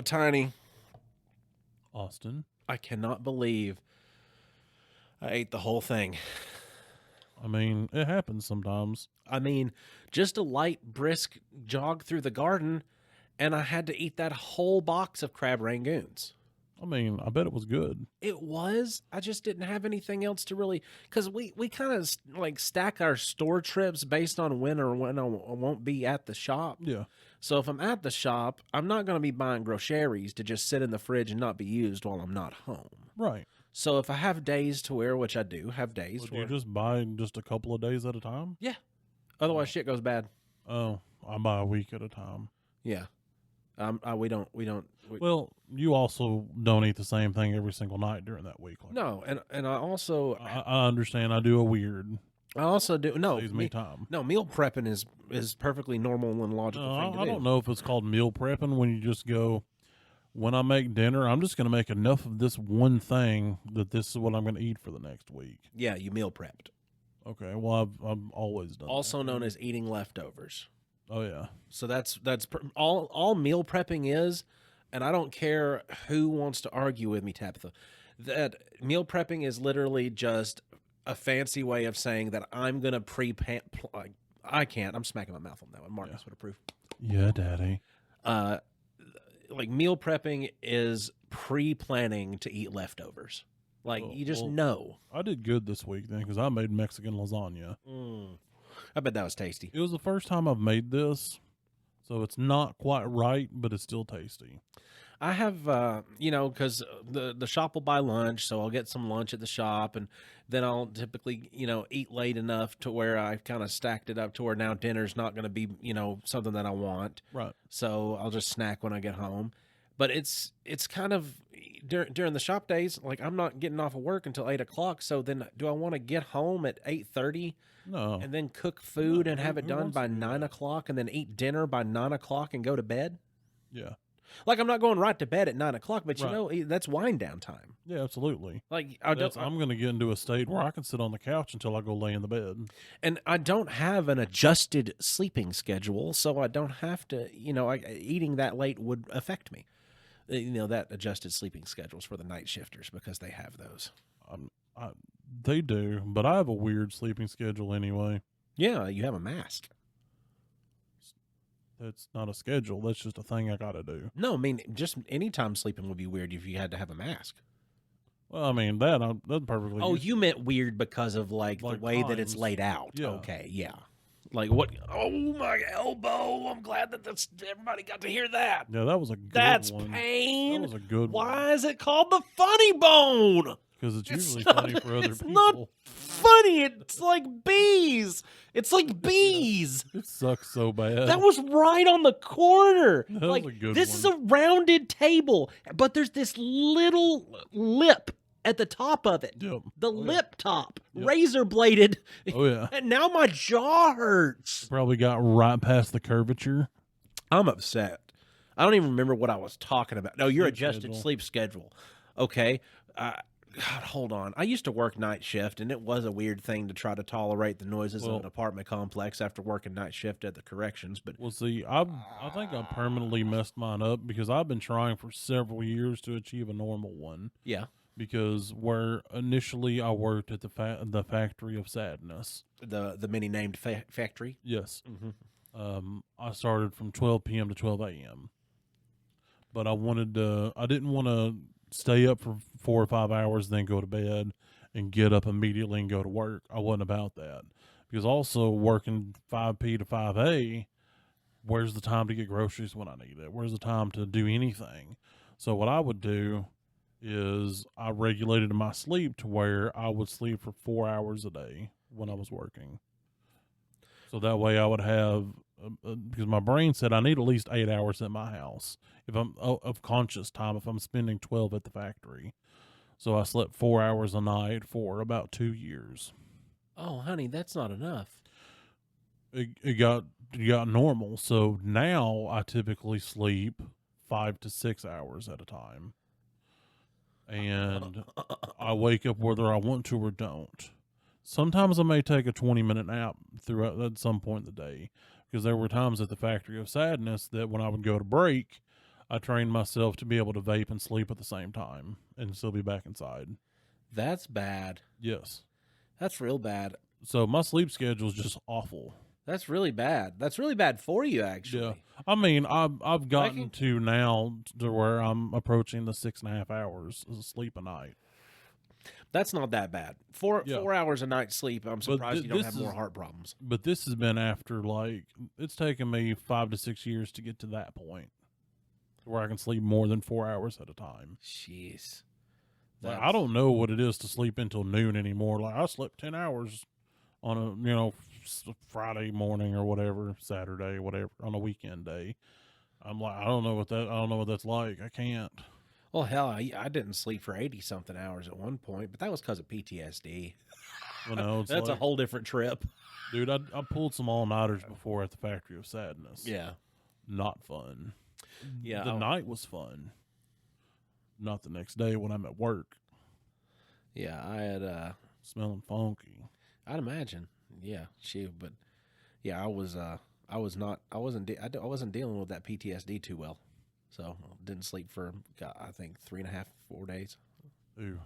Tiny, Austin. I cannot believe I ate the whole thing. I mean, it happens sometimes. I mean, just a light, brisk jog through the garden, and I had to eat that whole box of crab rangoons. I mean, I bet it was good. It was. I just didn't have anything else to really, because we kind of like stack our store trips based on when I won't be at the shop. Yeah. So if I'm at the shop, I'm not going to be buying groceries to just sit in the fridge and not be used while I'm not home. Right. So if I have days to where, which I do have days, Would where, you just buy just a couple of days at a time? yeah. Otherwise, shit goes bad. Oh, I buy a week at a time. Yeah. We don't. Well, you also don't eat the same thing every single night during that week. Like No, and I also I understand. I do a weird. I also do no Saves me time. No, meal prepping is perfectly normal and logical thing to do. I don't know if it's called meal prepping when you just go, when I make dinner, I'm just going to make enough of this one thing that this is what I'm going to eat for the next week. Yeah, you meal prepped. Okay, well, I've always done Also that. known as eating leftovers. Oh, yeah. So that's all meal prepping is, and I don't care who wants to argue with me, Tabitha. That meal prepping is literally just a fancy way of saying that I'm gonna I can't. I'm smacking my mouth on that one. Marcus would approve. Yeah, Daddy. Like meal prepping is pre-planning to eat leftovers. Like you just know. I did good this week then because I made Mexican lasagna. I bet that was tasty. It was the first time I've made this, so it's not quite right, but it's still tasty. I have, because the shop will buy lunch, so I'll get some lunch at the shop, and then I'll typically, eat late enough to where I've kind of stacked it up to where now dinner's not going to be, something that I want. Right. So I'll just snack when I get home. But it's kind of during the shop days, like I'm not getting off of work until 8 o'clock. So then do I want to get home at 8:30? No. And then cook food and have it who done wants by to do 9 that? o'clock and then eat dinner by 9 o'clock and go to bed? Yeah. Like I'm not going right to bed at 9 o'clock, but Right. that's wind down time. Yeah, absolutely. Like I'm going to get into a state where I can sit on the couch until I go lay in the bed. and I don't have an adjusted sleeping schedule, so I don't have to, eating that late would affect me. That adjusted sleeping schedules for the night shifters because they have those. They do, but I have a weird sleeping schedule anyway. Yeah, you have a mask. That's not a schedule. That's just a thing I got to do. No, I mean, just anytime sleeping would be weird if you had to have a mask. Well, I mean, that's perfectly. Oh, you meant weird because of like the way that it's times. laid out. Yeah. Okay, yeah. Like what? Oh my elbow! I'm glad that everybody got to hear that. Yeah, that was a good That's one. pain. That was a good one. Why is it called the funny bone? Because it's usually not- funny for other it's people. not funny. It's like bees. It's like bees. It sucks so bad. That was right on the corner. That was Like a good this is a one. rounded table, but there's this little lip at the top of it. Yep. The Oh, yeah. lip top, Yep. razor bladed. Oh, yeah. And now my jaw hurts. Probably got right past the curvature. I'm upset. I don't even remember what I was talking about. No, your Sleep adjusted schedule. sleep schedule. Okay. God, hold on. I used to work night shift, and it was a weird thing to try to tolerate the noises of an apartment complex after working night shift at the corrections. But Well, see, I think I permanently messed mine up because I've been trying for several years to achieve a normal one. yeah, Because where initially I worked at the Factory of Sadness. the many named factory. Yes. Mm-hmm. I started from 12 p.m. to 12 a.m. But I didn't want to stay up for 4 or 5 hours, then go to bed and get up immediately and go to work. I wasn't about that. Because also working 5P to 5A, where's the time to get groceries when I need it? Where's the time to do anything? So what I would do is I regulated my sleep to where I would sleep for 4 hours a day when I was working. So that way I would have, because my brain said I need at least 8 hours at my house if I'm of conscious time if I'm spending 12 at the factory. So I slept 4 hours a night for about 2 years. Oh, honey, that's not enough. It got normal. So now I typically sleep 5 to 6 hours at a time. And I wake up whether I want to or don't. Sometimes I may take a 20-minute nap throughout at some point in the day, because there were times at the Factory of Sadness that when I would go to break, I trained myself to be able to vape and sleep at the same time and still be back inside. That's bad. Yes. That's real bad. So my sleep schedule is just awful. That's really bad. That's really bad for you, actually. Yeah. I mean, I've gotten to now to where I'm approaching the 6.5 hours of sleep a night. That's not that bad. 4 hours a night sleep. I'm surprised you don't have more heart problems. But this has been after, like, it's taken me 5 to 6 years to get to that point where I can sleep more than 4 hours at a time. Jeez. Like, I don't know what it is to sleep until noon anymore. Like, I slept 10 hours on a, Friday morning or whatever, Saturday, whatever, on a weekend day. I'm like, I don't know what that's like. I can't. Well, hell, I didn't sleep for 80-something hours at one point, but that was because of PTSD. That's a whole different trip. Dude, I pulled some all-nighters before at the Factory of Sadness. Yeah. Not fun. Yeah. The night was fun. Not the next day when I'm at work. Yeah, I had... smelling funky. I'd imagine. Yeah, but... Yeah, I wasn't dealing with that PTSD too well. So didn't sleep for, I think, 3.5, 4 days. Ooh.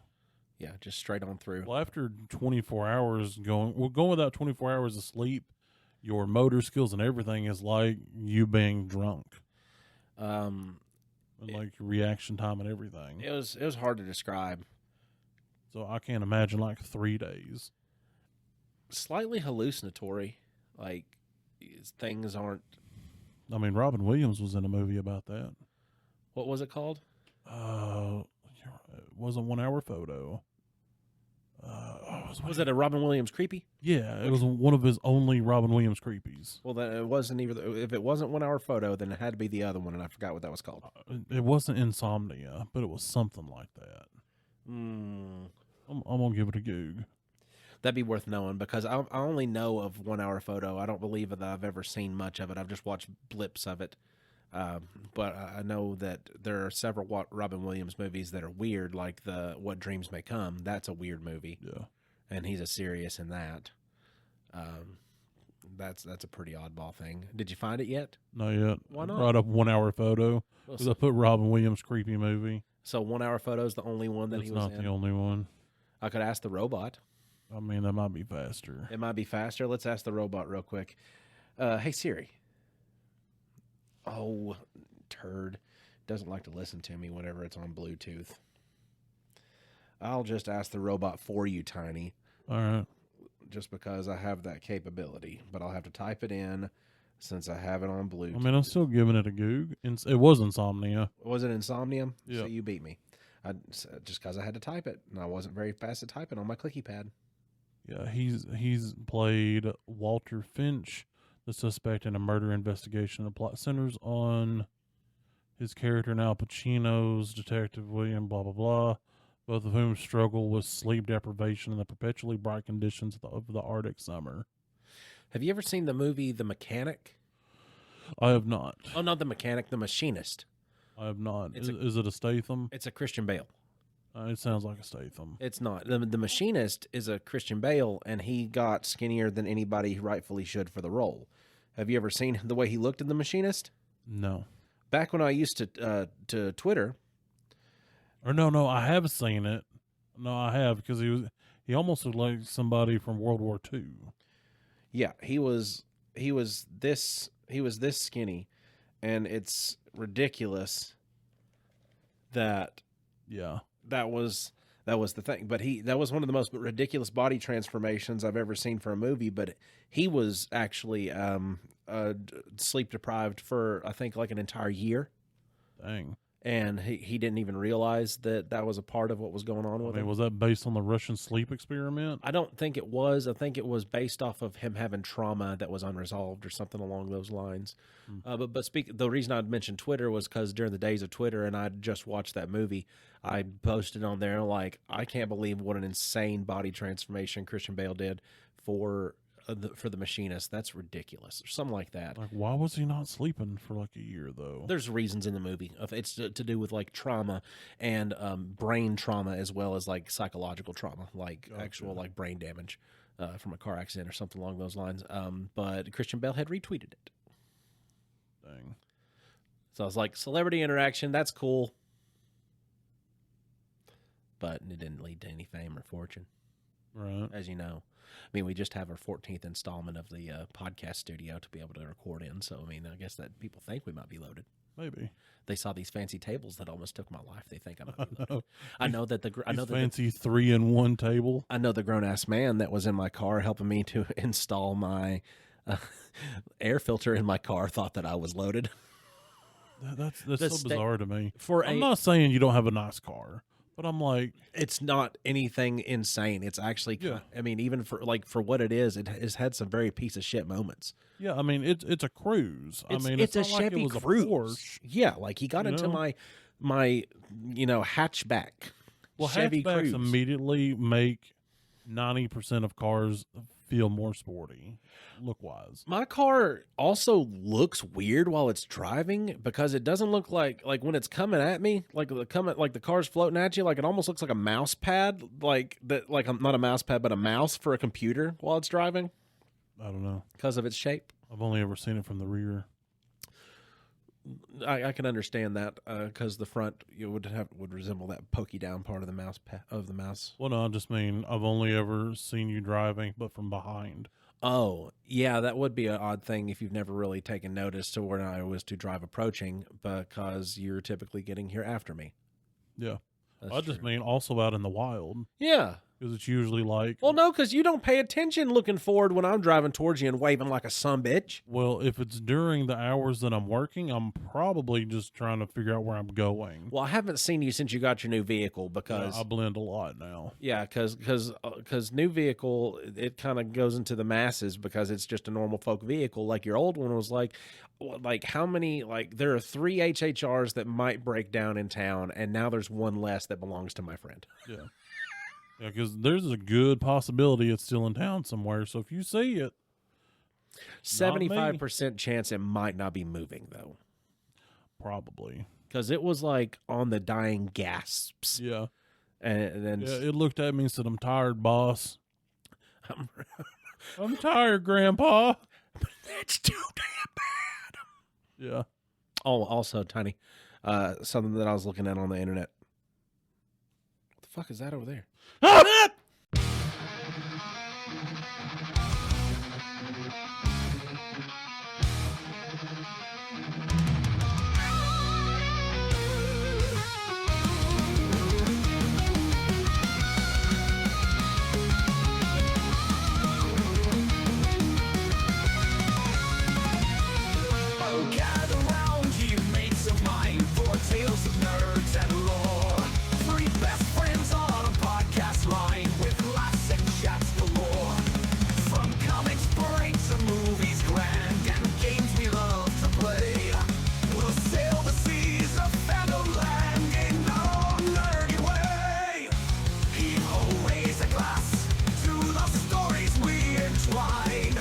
Yeah, just straight on through. Well, after 24 hours going without 24 hours of sleep, your motor skills and everything is like you being drunk. And like your reaction time and everything. It was hard to describe. So I can't imagine like 3 days. Slightly hallucinatory. Like things aren't. I mean, Robin Williams was in a movie about that. What was it called? It was a 1 hour photo. Was it a Robin Williams creepy? Yeah, it was one of his only Robin Williams creepies. Well, then it wasn't either. If it wasn't 1 hour photo, then it had to be the other one, and I forgot what that was called. It wasn't Insomnia, but it was something like that. I'm gonna give it a goog. That'd be worth knowing because I only know of 1 hour photo. I don't believe that I've ever seen much of it. I've just watched blips of it. But I know that there are several Robin Williams movies that are weird, like the What Dreams May Come. That's a weird movie. Yeah. And he's a serious in that. That's a pretty oddball thing. Did you find it yet? Not yet. Why not? Brought up 1 hour photo. Because I put Robin Williams creepy movie. So 1 hour photo is the only one that he was in? It's not the only one. I could ask the robot. I mean, that might be faster. It might be faster. Let's ask the robot real quick. Hey, Siri. Oh, turd. Doesn't like to listen to me whenever it's on Bluetooth. I'll just ask the robot for you, Tiny. All right. Just because I have that capability. But I'll have to type it in since I have it on Bluetooth. I mean, I'm still giving it a goog. It was Insomnia. Was it Insomnia? Yeah. So you beat me. Just because I had to type it. And I wasn't very fast at typing on my clicky pad. Yeah, he's played Walter Finch, the suspect in a murder investigation. The plot centers on his character and Al Pacino's Detective William blah, blah, blah, both of whom struggle with sleep deprivation and the perpetually bright conditions of the Arctic summer. Have you ever seen the movie The Mechanic? I have not. Oh, not The Mechanic, The Machinist. I have not. Is it a Statham? It's a Christian Bale. It sounds like a Statham. It's not. The Machinist is a Christian Bale, and he got skinnier than anybody rightfully should for the role. Have you ever seen the way he looked in The Machinist? No. Back when I used to Twitter. Or no, I have seen it. No, I have, because he almost looked like somebody from World War II. Yeah, he was this skinny, and it's ridiculous that that was the thing. But that was one of the most ridiculous body transformations I've ever seen for a movie. But he was actually sleep deprived for, I think, like an entire year. Dang. And he didn't even realize that was a part of what was going on with him. Was that based on the Russian sleep experiment? I don't think it was. I think it was based off of him having trauma that was unresolved or something along those lines. But the reason I mentioned Twitter was because during the days of Twitter, and I just watched that movie, I posted on there like, I can't believe what an insane body transformation Christian Bale did for the Machinist. That's ridiculous, or something like that. Like, why was he not sleeping for like a year though? There's reasons in the movie. It's to do with like trauma and brain trauma, as well as like psychological trauma, like actual like brain damage from a car accident or something along those lines. But Christian Bale had retweeted it. Dang. So I was like, celebrity interaction, that's cool. But it didn't lead to any fame or fortune, Right. as you know. I mean, we just have our 14th installment of the podcast studio to be able to record in. So, I mean, I guess that people think we might be loaded. Maybe. They saw these fancy tables that almost took my life. They think I might be loaded. I know that fancy 3-in-1 table. I know the grown-ass man that was in my car helping me to install my air filter in my car thought that I was loaded. That's so bizarre to me. I'm a- not saying you don't have a nice car, but I'm like, It's not anything insane. It's actually, Yeah. I mean, even for what it is, it has had some very piece of shit moments. yeah, I mean, it's a cruise. It's, I mean, it's a not like Chevy it was Cruise. a Porsche. Yeah, like he got You into know? my hatchback. Well, Chevy hatchbacks Cruise. immediately make 90% of cars feel more sporty, look wise. My car also looks weird while it's driving because it doesn't look like when it's coming at me, like the car's floating at you, like it almost looks like a mouse pad, like that, like not a mouse pad, but a mouse for a computer while it's driving I don't know. because of its shape. I've only ever seen it from the rear. I can understand that because the front would resemble that pokey down part of the mouse of the mouse. Well, no, I just mean I've only ever seen you driving, but from behind. Oh, yeah, that would be an odd thing if you've never really taken notice to when I was to drive approaching because you're typically getting here after me. Yeah. That's I just true. mean also out in the wild Yeah. because it's usually like, Well, no, because you don't pay attention looking forward when I'm driving towards you and waving like a sumbitch. well, if it's during the hours that I'm working, I'm probably just trying to figure out where I'm going. Well, I haven't seen you since you got your new vehicle because I blend a lot now. yeah, because new vehicle it kind of goes into the masses because it's just a normal folk vehicle. Like your old one was like how many there are 3 HHRs that might break down in town, and now there's one less that belongs to my friend. Yeah. Yeah, because there's a good possibility it's still in town somewhere. So if you see it, 75% chance it might not be moving though, probably. because it was like on the dying gasps, Yeah. and then Yeah, it looked at me and said, "I'm tired, boss. I'm tired, Grandpa." that's too damn bad. Yeah. Oh, also, Tiny, something that I was looking at on the internet. What the fuck is that over there? Oh, gather round, you mates of mine, for tales of nerds and lore. Three best friends on a podcast line with laughs and chats galore. From comics break to movies grand and games we love to play. We'll sail the seas of fandom land in our nerdy way. Heave-ho, raise a glass to the stories we entwine.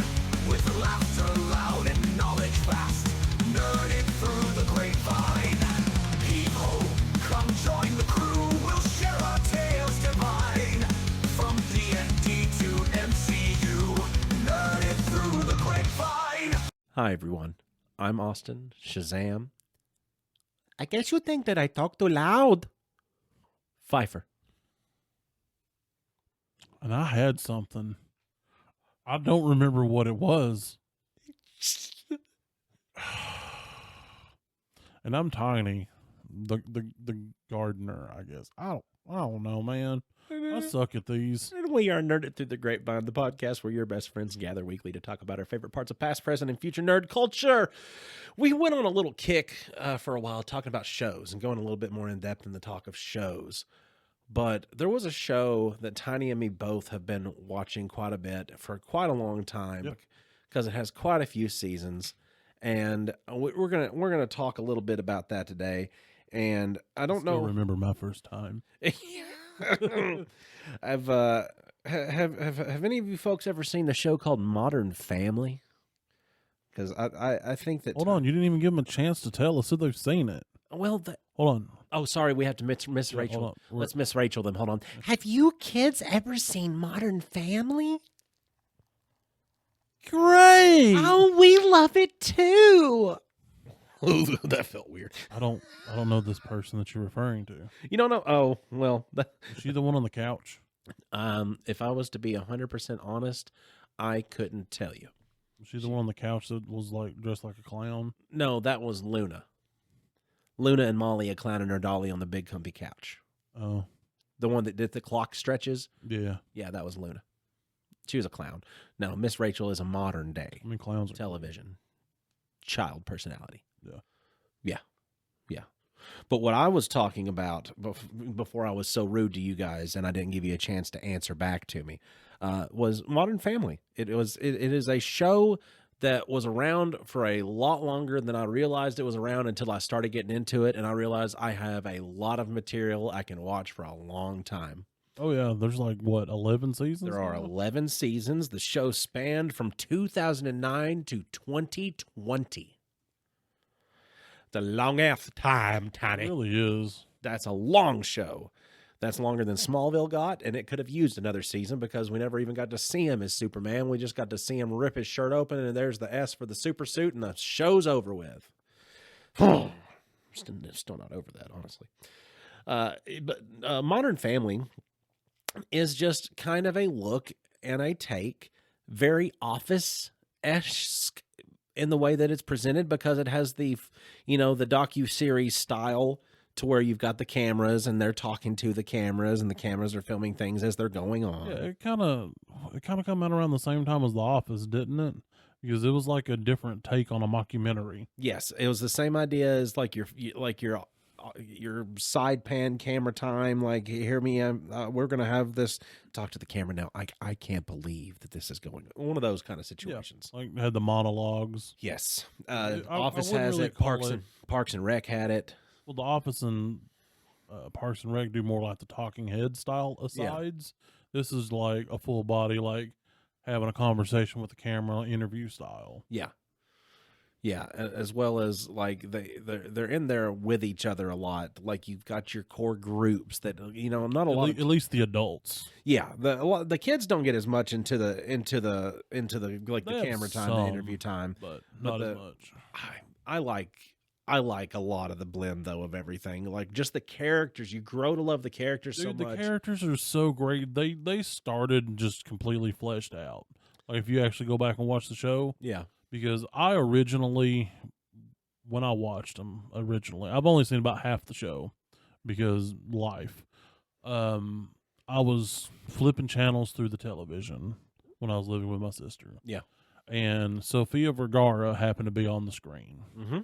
With laughter loud and knowledge fast, nerded through the grapevine. Heave-ho, come join the crew, we'll share our tales divine. From D&D to MCU, nerded through the grapevine. Hi, everyone. I'm Austin Shazam. I guess you think that I talk too loud. Pfeiffer. And I had something. I don't remember what it was. And I'm Tiny, the gardener, I guess. I don't know, man. I suck at these. And we are Nerded Through the Grapevine, the podcast where your best friends gather weekly to talk about our favorite parts of past, present, and future nerd culture. We went on a little kick for a while talking about shows and going a little bit more in depth in the talk of shows. But there was a show that Tiny and me both have been watching quite a bit for quite a long time Yep. because it has quite a few seasons. And we're gonna talk a little bit about that today. And I don't Still know. remember my first time. I've have any of you folks ever seen the show called Modern Family? Because I think that Hold on, you didn't even give them a chance to tell us if they've seen it. well Hold on. oh sorry, we have to miss Yeah, Rachel. hold on. Let's miss Rachel them. Hold on. Have you kids ever seen Modern Family? Great. Oh, we love it too. That felt weird. I don't know this person that you're referring to. You don't know? Oh, well, Is she the one on the couch? if I was to be 100% honest, I couldn't tell you. Was she the one on the couch that was like dressed like a clown? No, that was Luna. Luna and Molly, a clown and her dolly on the big comfy couch. Oh, The one that did the clock stretches. yeah. Yeah, that was Luna. She was a clown. No, Miss Rachel is a modern day I mean, clowns are television child personality. Yeah. Yeah. Yeah. But what I was talking about before I was so rude to you guys and I didn't give you a chance to answer back to me was Modern Family. It is a show that was around for a lot longer than I realized it was around until I started getting into it, and I realized I have a lot of material I can watch for a long time. Oh yeah, there's like what 11 seasons. There are now? 11 seasons. The show spanned from 2009 to 2020. It's a long ass time, It Tiny. really is. That's a long show. That's longer than Smallville got, and it could have used another season because we never even got to see him as Superman. We just got to see him rip his shirt open, and there's the S for the super suit, and the show's over with. Still not over that, honestly. But Modern Family is just kind of a look and a take, very Office-esque in the way that it's presented because it has the docuseries style to where you've got the cameras and they're talking to the cameras and the cameras are filming things as they're going on. Yeah, it kind of come out around the same time as The Office, didn't it? Because it was like a different take on a mockumentary. Yes, it was the same idea as like your side pan camera time. Like, hear me, we're gonna have this. Talk to the camera now. I can't believe that this is going. One of those kind of situations. Like they had the monologues. Yes, I Office wouldn't has really it. call it- Parks and Rec had it. Well, The Office and Parks and Rec do more like the talking head style asides. This is like a full body, like having a conversation with the camera, interview style. Yeah. Yeah, as well as like they're in there with each other a lot. Like you've got your core groups that not a lot. At least the adults. Yeah, the kids don't get as much into the like They the have camera time, some, the interview time. But not as much. I like a lot of the blend though of everything. Like just the characters, you grow to love the characters so Dude, the much. characters are so great. They started just completely fleshed out. Like if you actually go back and watch the show, Yeah, because I originally, when I watched them I've only seen about half the show because life. I was flipping channels through the television when I was living with my sister. Yeah. And Sofia Vergara happened to be on the screen. mm-hmm.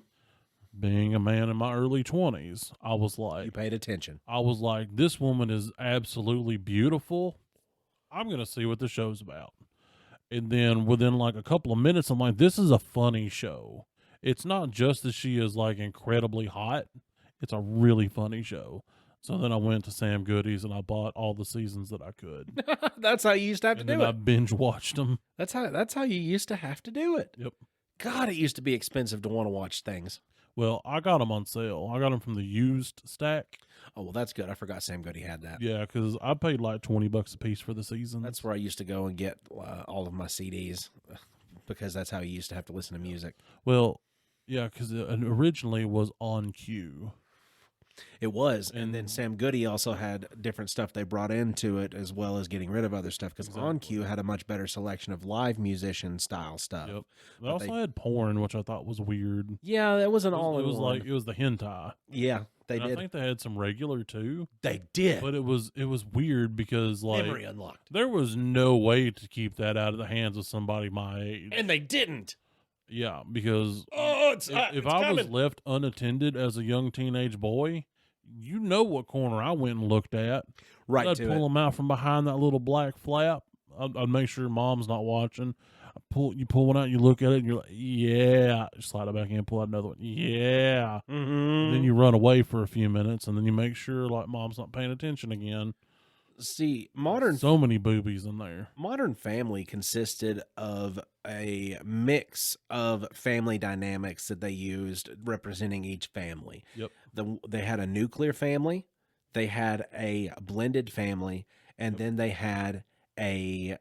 Being a man in my early 20s, I was like, You paid attention. this woman is absolutely beautiful. I'm going to see what the show's about. And then within like a couple of minutes, I'm like, this is a funny show. It's not just that she is like incredibly hot. It's a really funny show. So then I went to Sam Goody's and I bought all the seasons that I could. That's how you used to have to And do then I it. binge watched them. That's how you used to have to do it. Yep. God, it used to be expensive to want to watch things. Well, I got them on sale. I got them from the used stack. Oh, well, that's good. I forgot Sam Goody had that. Yeah, because I paid like $20 a piece for the season. That's where I used to go and get all of my CDs because that's how you used to have to listen to music. Well, yeah, because it originally was on cue. It was. And then Sam Goody also had different stuff they brought into it as well as getting rid of other stuff because On Cue had a much better selection of live musician style stuff. Yep. They also had porn, which I thought was weird. Yeah, that wasn't all It in was one. like it was the hentai. Yeah, they And did. I think they had some regular too, They did. but it was weird because like Memory unlocked. there was no way to keep that out of the hands of somebody my age. And they didn't. Yeah, because Oh, it's if I was left unattended as a young teenage boy, you know what corner I went and looked at. right I'd to pull it. them out from behind that little black flap. I'd make sure mom's not watching. You pull one out, you look at it, and you're like, yeah. Slide it back in, pull out another one. Yeah. Mm-hmm. Then you run away for a few minutes, and then you make sure like mom's not paying attention again. See, So many boobies in there. Modern Family consisted of a mix of family dynamics that they used representing each family. Yep. They had a nuclear family, they had a blended family, and then they had a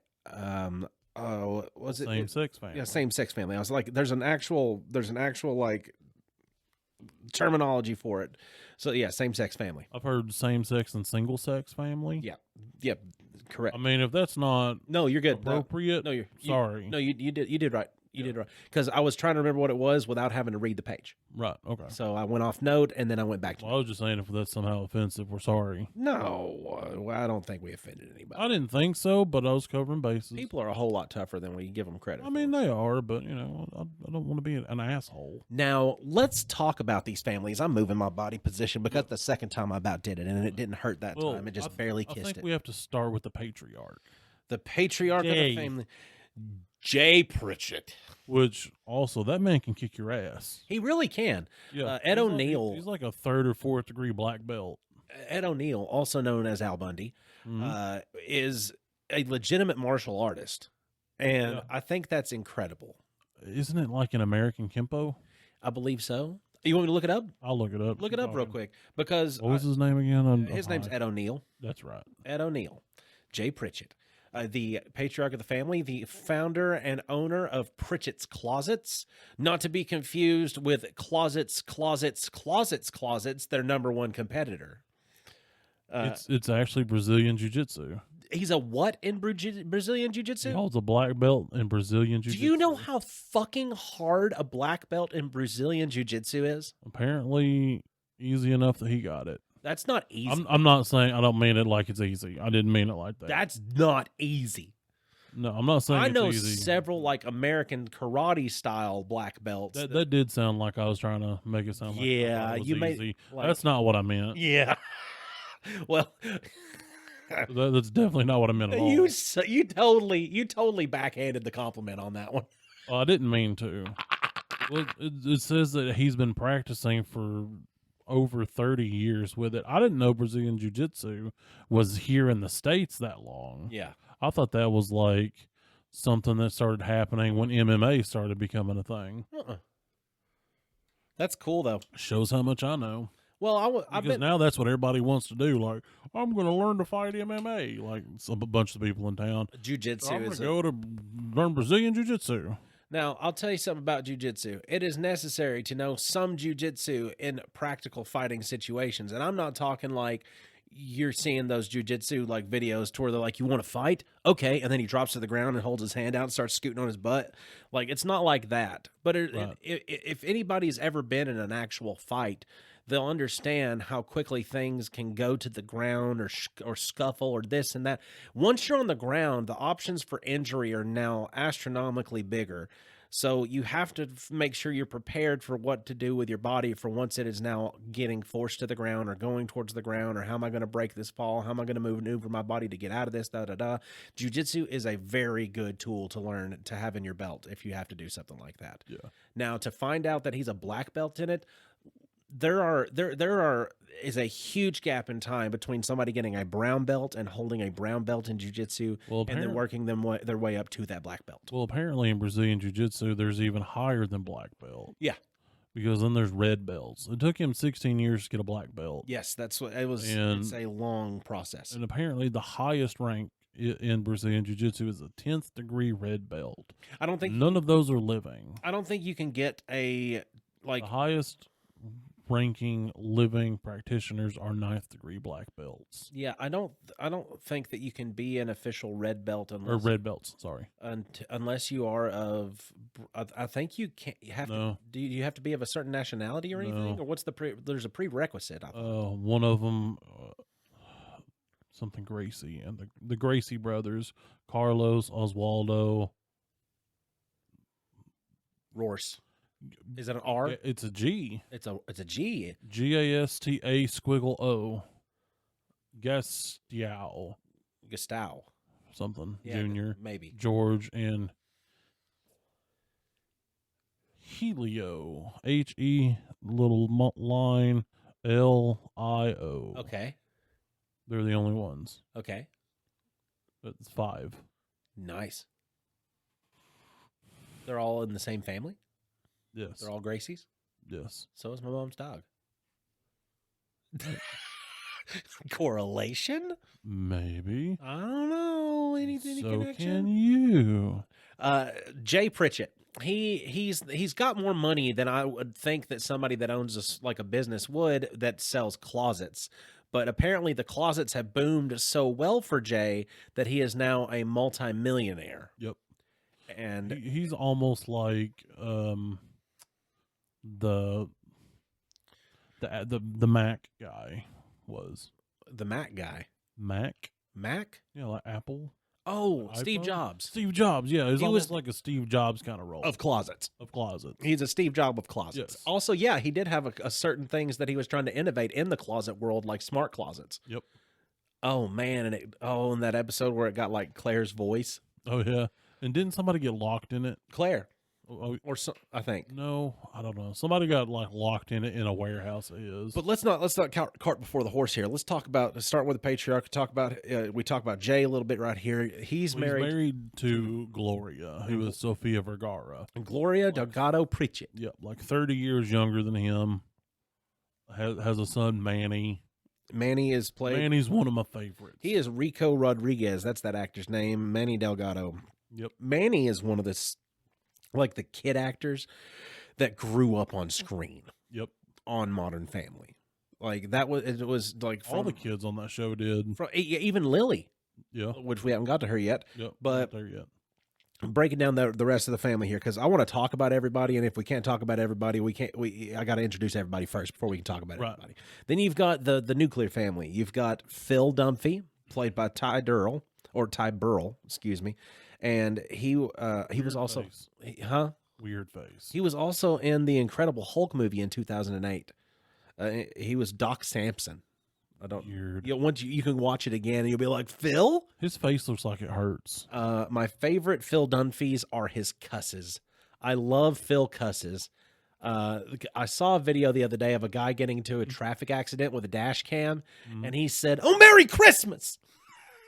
was it Same sex family. Yeah, same sex family. I was like, there's an actual like terminology for it. So yeah, same-sex family. I've heard same-sex and single-sex family. Yeah. Yep. Correct. I mean, if that's not No, you're good. appropriate, No, sorry. you did right. You did right. Because I was trying to remember what it was without having to read the page. Right, okay. So I went off note and then I went back to Well, I was just saying if that's somehow offensive, we're sorry. No, I don't think we offended anybody. I didn't think so, but I was covering bases. People are a whole lot tougher than we give them credit I mean, they are, but, you know, I don't want to be an asshole. Now, let's talk about these families. I'm moving my body position because the second time I about did it, and it didn't hurt that time. It just barely I kissed think it. we have to start with the patriarch. The patriarch of Jay. the family, Jay Pritchett. Which, also, that man can kick your ass. He really can. Yeah, Ed he's O'Neill. He's like a 3rd or 4th degree black belt. Ed O'Neill, also known as Al Bundy, Mhm. is a legitimate martial artist. And Yeah. I think that's incredible. Isn't it like an American Kempo? I believe so. You want me to look it up? I'll look it up. Look it up real quick. Because What was his name again? his name's Ed O'Neill. That's right. Ed O'Neill, Jay Pritchett, the patriarch of the family, the founder and owner of Pritchett's Closets, not to be confused with Closets, their number one competitor. It's actually Brazilian Jiu-Jitsu. He's a what in Brazilian He Jiu-Jitsu? holds a black belt in Brazilian Do Jiu-Jitsu. you know how fucking hard a black belt in Brazilian Jiu-Jitsu is? Apparently easy enough that he got it. That's not easy. I'm not saying, I don't mean it like it's easy. I didn't mean it like that. That's not easy. No, I'm not saying I it's know easy. several like American karate style black belts. That did sound like I was trying to make it sound like I Yeah, thought it was you made- easy. like- That's not what I meant. Yeah. Well, That's definitely not what I meant at all. you totally backhanded the compliment on that one. I didn't mean to. Well, it says that he's been practicing for over 30 years with it. I didn't know Brazilian Jiu-Jitsu was here in the States that long. Yeah. I thought that was like something that started happening when MMA started becoming a thing. That's cool though. Shows how much I know. Well, I've Because been now that's what everybody wants to do. Like, I'm going to learn to fight MMA. Like, a bunch of people in town. jiu-jitsu I'm going is to go to learn Brazilian Jiu-Jitsu. Now, I'll tell you something about jiu-jitsu. It is necessary to know some jiu-jitsu in practical fighting situations. And I'm not talking like you're seeing those jiu-jitsu like videos to where they're like, you want to fight? Okay. And then he drops to the ground and holds his hand out and starts scooting on his butt. Like, it's not like that. But Right. if anybody's ever been in an actual fight, they'll understand how quickly things can go to the ground or scuffle or this and that. Once you're on the ground, the options for injury are now astronomically bigger. So you have to make sure you're prepared for what to do with your body for once it is now getting forced to the ground or going towards the ground, or how am I going to break this fall? How am I going to maneuver my body to get out of this? Jiu-jitsu is a very good tool to learn to have in your belt if you have to do something like that. Yeah. Now, to find out that he's a black belt in it, there is a huge gap in time between somebody getting a brown belt and holding a brown belt in jiu-jitsu, Well, and then working their way up to that black belt. Well, apparently in Brazilian Jiu-Jitsu, there's even higher than black belt. Yeah. Because then there's red belts. It took him 16 years to get a black belt. Yes, that's what it was. And- It's a long process. And apparently the highest rank in Brazilian Jiu-Jitsu is a 10th degree red belt. I don't think None of those are living. I don't think you can get a like The highest ranking living practitioners are 9th degree black belts. yeah, I don't think that you can be an official red belt Or unless red belts, sorry. unless you are of. I think you can't. You have No. to. Do you have to be of a certain nationality or anything, No. or what's there's a prerequisite? I thought. One of them, something Gracie, and the Gracie brothers, Carlos, Oswaldo. Roarse. Is it an R? It's a G. It's a G. Gasta squiggle O. Gastiao Gustavo. something. Yeah, Junior. maybe. George and Helio. He little line Lio. Okay. They're the only ones. Okay. It's 5. Nice. They're all in the same family. Yes. They're all Gracies. Yes. So is my mom's dog. Correlation? Maybe. I don't know. Any So connection? can you. Jay Pritchett. he's got more money than I would think that somebody that owns like a business would that sells closets. But apparently the closets have boomed so well for Jay that he is now a multimillionaire. Yep. And He's almost like the Mac guy was. the Mac guy. Mac? Mac? Yeah, like Apple. Oh, Steve iPhone? Jobs. Steve Jobs, yeah. It was He almost was- like a Steve Jobs kind of role. Of closets. Of closets. He's a Steve Jobs of closets. Yes. Also, yeah, he did have a certain things that he was trying to innovate in the closet world, like smart closets. Yep. Oh man, and that episode where it got like Claire's voice. Oh, yeah. And didn't somebody get locked in it? Claire, Oh, or so, I think. no, I don't know. Somebody got like locked in it in a warehouse of his. But let's not cart before the horse here. Let's start with the patriarch. We talk about Jay a little bit right here. He's Well, married to Gloria, who is Sofia Vergara. Gloria Delgado Pritchett. Yep, like 30 years younger than him. Has a son, Manny. Manny is played. Manny's one of my favorites. He is Rico Rodriguez. That's that actor's name. Manny Delgado. Yep. Manny is one of like the kid actors that grew up on screen Yep. on Modern Family. Like it was like All the kids on that show did. even Lily, Yeah. which we haven't got to her yet. Yep. But- not there yet. Breaking down the rest of the family here because I want to talk about everybody, and if we can't talk about everybody, I got to introduce everybody first before we can talk about Right. everybody. Then you've got the nuclear family. You've got Phil Dunphy, played by Ty Burrell, excuse me, and he was Weird also face. Weird face. he was also in the Incredible Hulk movie in 2008. He was Doc Samson. I don't. Weird. Once you can watch it again, and you'll be like, Phil. His face looks like it hurts. My favorite Phil Dunphys are his cusses. I love Phil cusses. I saw a video the other day of a guy getting into a traffic accident with a dash cam, and he said, "Oh, Merry Christmas!"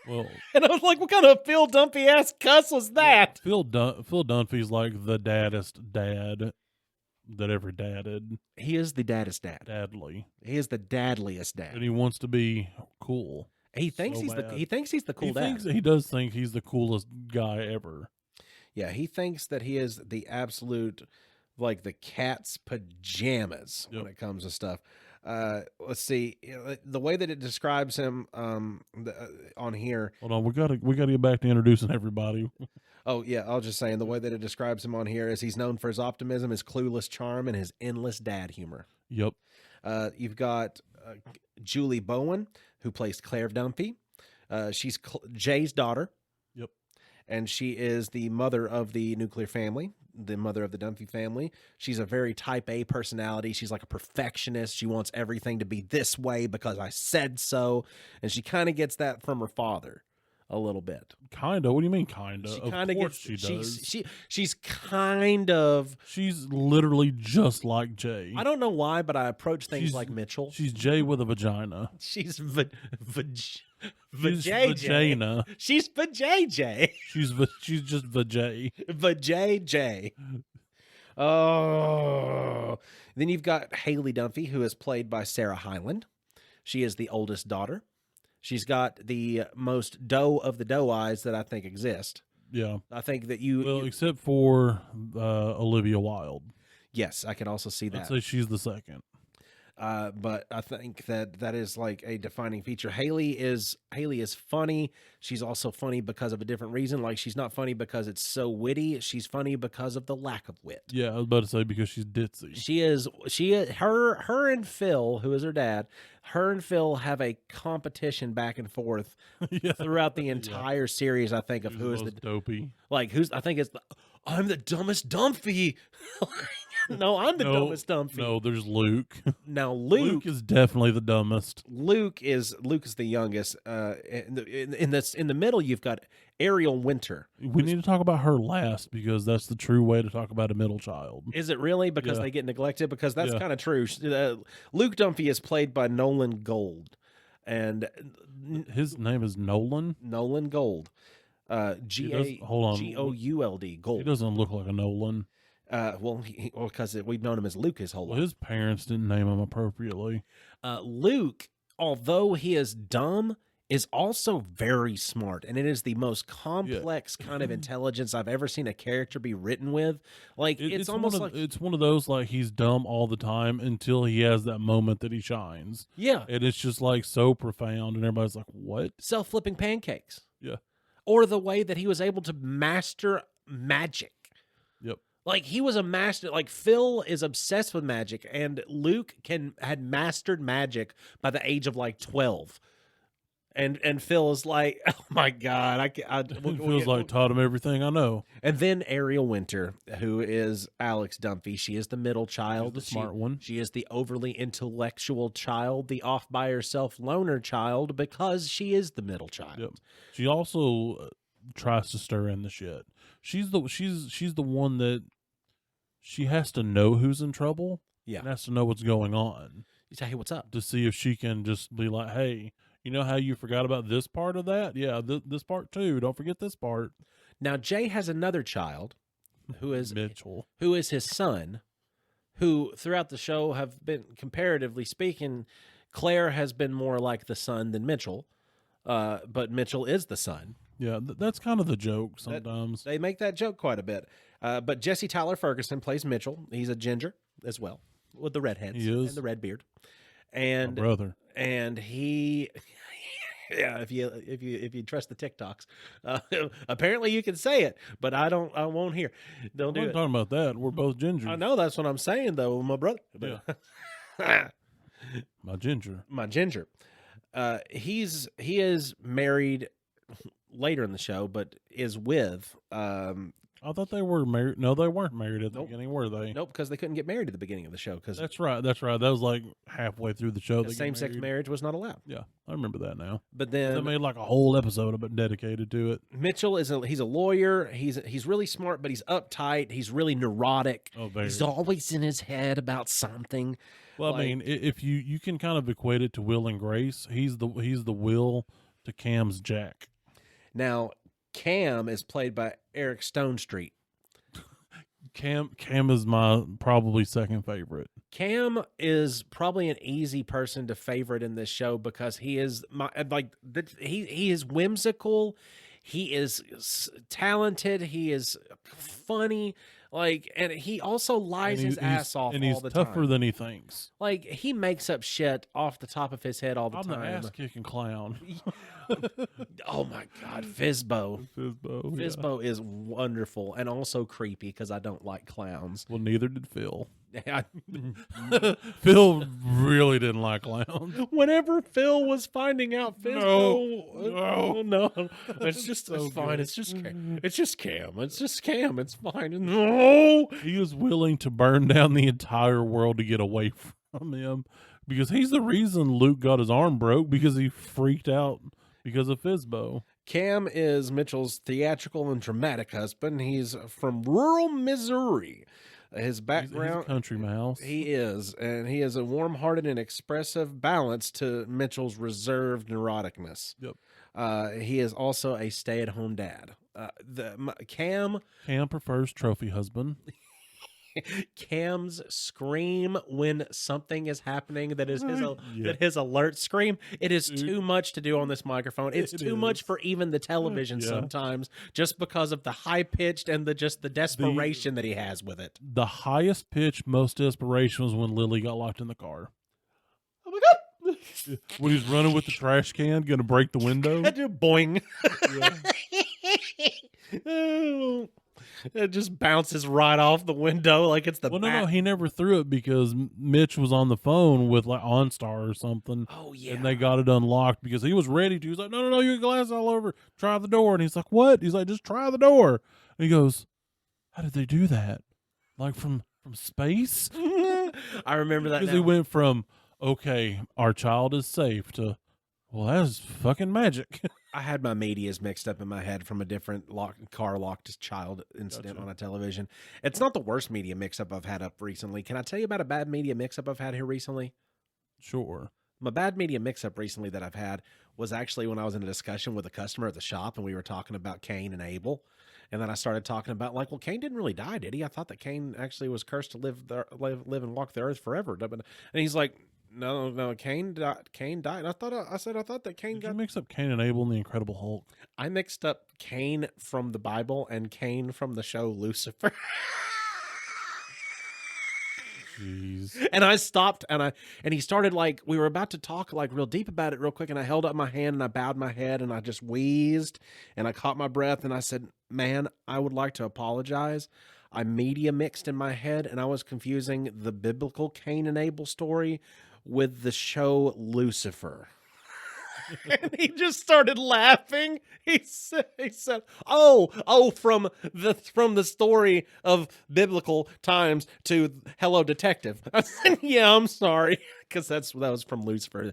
Well, And I was like, "What kind of Phil Dunphy ass cuss was that?" Phil Dunphy's like the daddest dad that ever dadded. He is the daddest dad. Dadly. He is the dadliest dad. And he wants to be cool. He thinks so he's bad. he thinks he's the cool dad. He does think he's the coolest guy ever. Yeah, he thinks that he is the absolute, like the cat's pajamas when Yep. it comes to stuff. Let's see the way that it describes him on here. Hold on, we gotta get back to introducing everybody. Oh yeah, I'll just say the way that it describes him on here is he's known for his optimism, his clueless charm, and his endless dad humor. Yep. You've got Julie Bowen, who plays Claire Dunphy. She's Jay's daughter. Yep. And she is the mother of the nuclear family, the mother of the Dunphy family. She's a very type A personality. She's like a perfectionist. She wants everything to be this way because I said so. And she kind of gets that from her father a little bit. Kinda. What do you mean kinda? She Of kind of course gets she does. she's kind of She's literally just like Jay. I don't know why, but I approach things She's- like Mitchell. She's Jay with a vagina. She's She's vajayjay. vagina. She's vajayjay. She's just vajay. Vajayjay. Oh. Then you've got Haley Dunphy, who is played by Sarah Hyland. She is the oldest daughter. She's got the most doe of the doe eyes that I think exist. Yeah. I think that Well, except for Olivia Wilde. yes, I can also see I'd that. say she's the second. But I think that is like a defining feature. Haley is funny. She's also funny because of a different reason. Like she's not funny because it's so witty. She's funny because of the lack of wit. Yeah, I was about to say because she's ditzy. Her and Phil, who is her dad, her and Phil have a competition back and forth Yeah. throughout the entire series. I think of who is the dopey. I think it's I'm the dumbest Dunphy. No, I'm the dumbest Dunphy. No, there's Luke. Now Luke is definitely the dumbest. Luke is the youngest. In the middle, you've got Ariel Winter. We need to talk about her last because that's the true way to talk about a middle child. Is it really because Yeah. they get neglected? Because that's Yeah. kind of true. Luke Dunphy is played by Nolan Gold, and His name is Nolan. Nolan Gold, hold on. Gould. He Gold. doesn't look like a Nolan. Because we've known him as Luke his whole Well, life. his parents didn't name him appropriately. Luke, although he is dumb is also very smart, and it is the most complex kind of intelligence I've ever seen a character be written with. Like it's almost like it's one of those like he's dumb all the time until he has that moment that he shines. yeah, And it's just like so profound, and everybody's like, "What?" self-flipping pancakes, Yeah. or the way that he was able to master magic. Yep. Like he was a master. Like Phil is obsessed with magic, and Luke had mastered magic by the age of like 12. And Phil is like, oh my god, It feels like taught him everything I know. And then Ariel Winter, who is Alex Dunphy, she is the middle child, The smart one. She is the overly intellectual child, the off by herself loner child, because she is the middle child. Yep. She also tries to stir in the shit. She's the one that she has to know who's in trouble. Yeah, And has to know what's going on you say, hey, what's up? to see if she can just be like, hey, you know how you forgot about this part of that? Yeah, this part too. Don't forget this part. Now Jay has another child, who is Mitchell. who is his son, who throughout the show have been, comparatively speaking, Claire has been more like the son than Mitchell, but Mitchell is the son. Yeah, that's kind of the joke sometimes. They make that joke quite a bit. But Jesse Tyler Ferguson plays Mitchell. He's a ginger as well, with the redheads He is. and the red beard. My And brother. and he, yeah, if you trust the TikToks, apparently you can say it, but I won't hear. Don't I'm do not it. talking about that. We're both ginger. I know that's what I'm saying though, my brother. But My ginger. my ginger. He is married later in the show, but is with I thought they were married. No, they weren't married at the Nope. beginning, were they? nope, because they couldn't get married at the beginning of the show because That's right. That's right. That was like halfway through the show. They get same-sex married. marriage was not allowed. Yeah, I remember that now. But They then made like a whole episode of it dedicated to it. Mitchell he's a lawyer. He's really smart, but he's uptight. He's really neurotic. Oh, very. He's always in his head about something. Well, I mean, if you can kind of equate it to Will and Grace, he's the Will to Cam's Jack. Now, Cam is played by Eric Stonestreet. Cam is my probably second favorite. Cam is probably an easy person to favorite in this show because he is he is whimsical, he is talented, he is funny, and he also lies his ass off and all he's the tougher time. than he thinks. Like he makes up shit off the top of his head all the I'm the time. ass kicking clown. Oh my god, Fizbo. Fizbo. Yeah. Fizbo is wonderful and also creepy because I don't like clowns. Well, neither did Phil. I- Phil really didn't like clowns. Whenever Phil was finding out Fizbo, no, it's just so it's fine. good. It's just Cam. It's just Cam. It's just Cam. It's fine. No, He was willing to burn down the entire world to get away from him because he's the reason Luke got his arm broke because he freaked out because of Fizbo. Cam is Mitchell's theatrical and dramatic husband. He's from rural Missouri. His He's background. a country mouse. He is, and he is a warm-hearted and expressive balance to Mitchell's reserved neuroticness. Yep. He is also a stay-at-home dad. Cam prefers trophy husband. Cam's scream when something is happening that is Yeah. that his alert scream. It is too much to do on this microphone. It's It too much is. for even the television Yeah. sometimes, just because of the high pitched and the desperation that he has with it. The highest pitch, most desperation was when Lily got locked in the car. Oh my god! When he's running with the trash can, gonna break the window. Boing. Yeah. Oh. It just bounces right off the window like it's the Well, bat. no, he never threw it because Mitch was on the phone with like OnStar or something. Oh yeah. And they got it unlocked because he was ready to. He's like, no, you got glass all over. Try the door. And he's like, what? He's like, just try the door. And he goes, how did they do that? Like from space? I remember that. Because Now. he went from, okay, our child is safe to, well, that's fucking magic. I had my medias mixed up in my head from a different car locked child incident Gotcha. on a television. It's not the worst media mix up I've had up recently. Can I tell you about a bad media mix up I've had here recently? Sure. My bad media mix up recently that I've had was actually when I was in a discussion with a customer at the shop and we were talking about Cain and Abel. And then I started talking about well, Cain didn't really die, did he? I thought that Cain actually was cursed to live and walk the earth forever. And he's like, No. Cain died. I thought that Cain Did you got. mix up Cain and Abel and the Incredible Hulk? I mixed up Cain from the Bible and Cain from the show Lucifer. Jeez. And I stopped and he started like we were about to talk like real deep about it real quick, and I held up my hand and I bowed my head and I just wheezed and I caught my breath and I said, "Man, I would like to apologize. I media mixed in my head and I was confusing the biblical Cain and Abel story with the show Lucifer." And he just started laughing. He said, "Oh, from the story of biblical times to Hello Detective." I said, "Yeah, I'm sorry," because that was from Lucifer.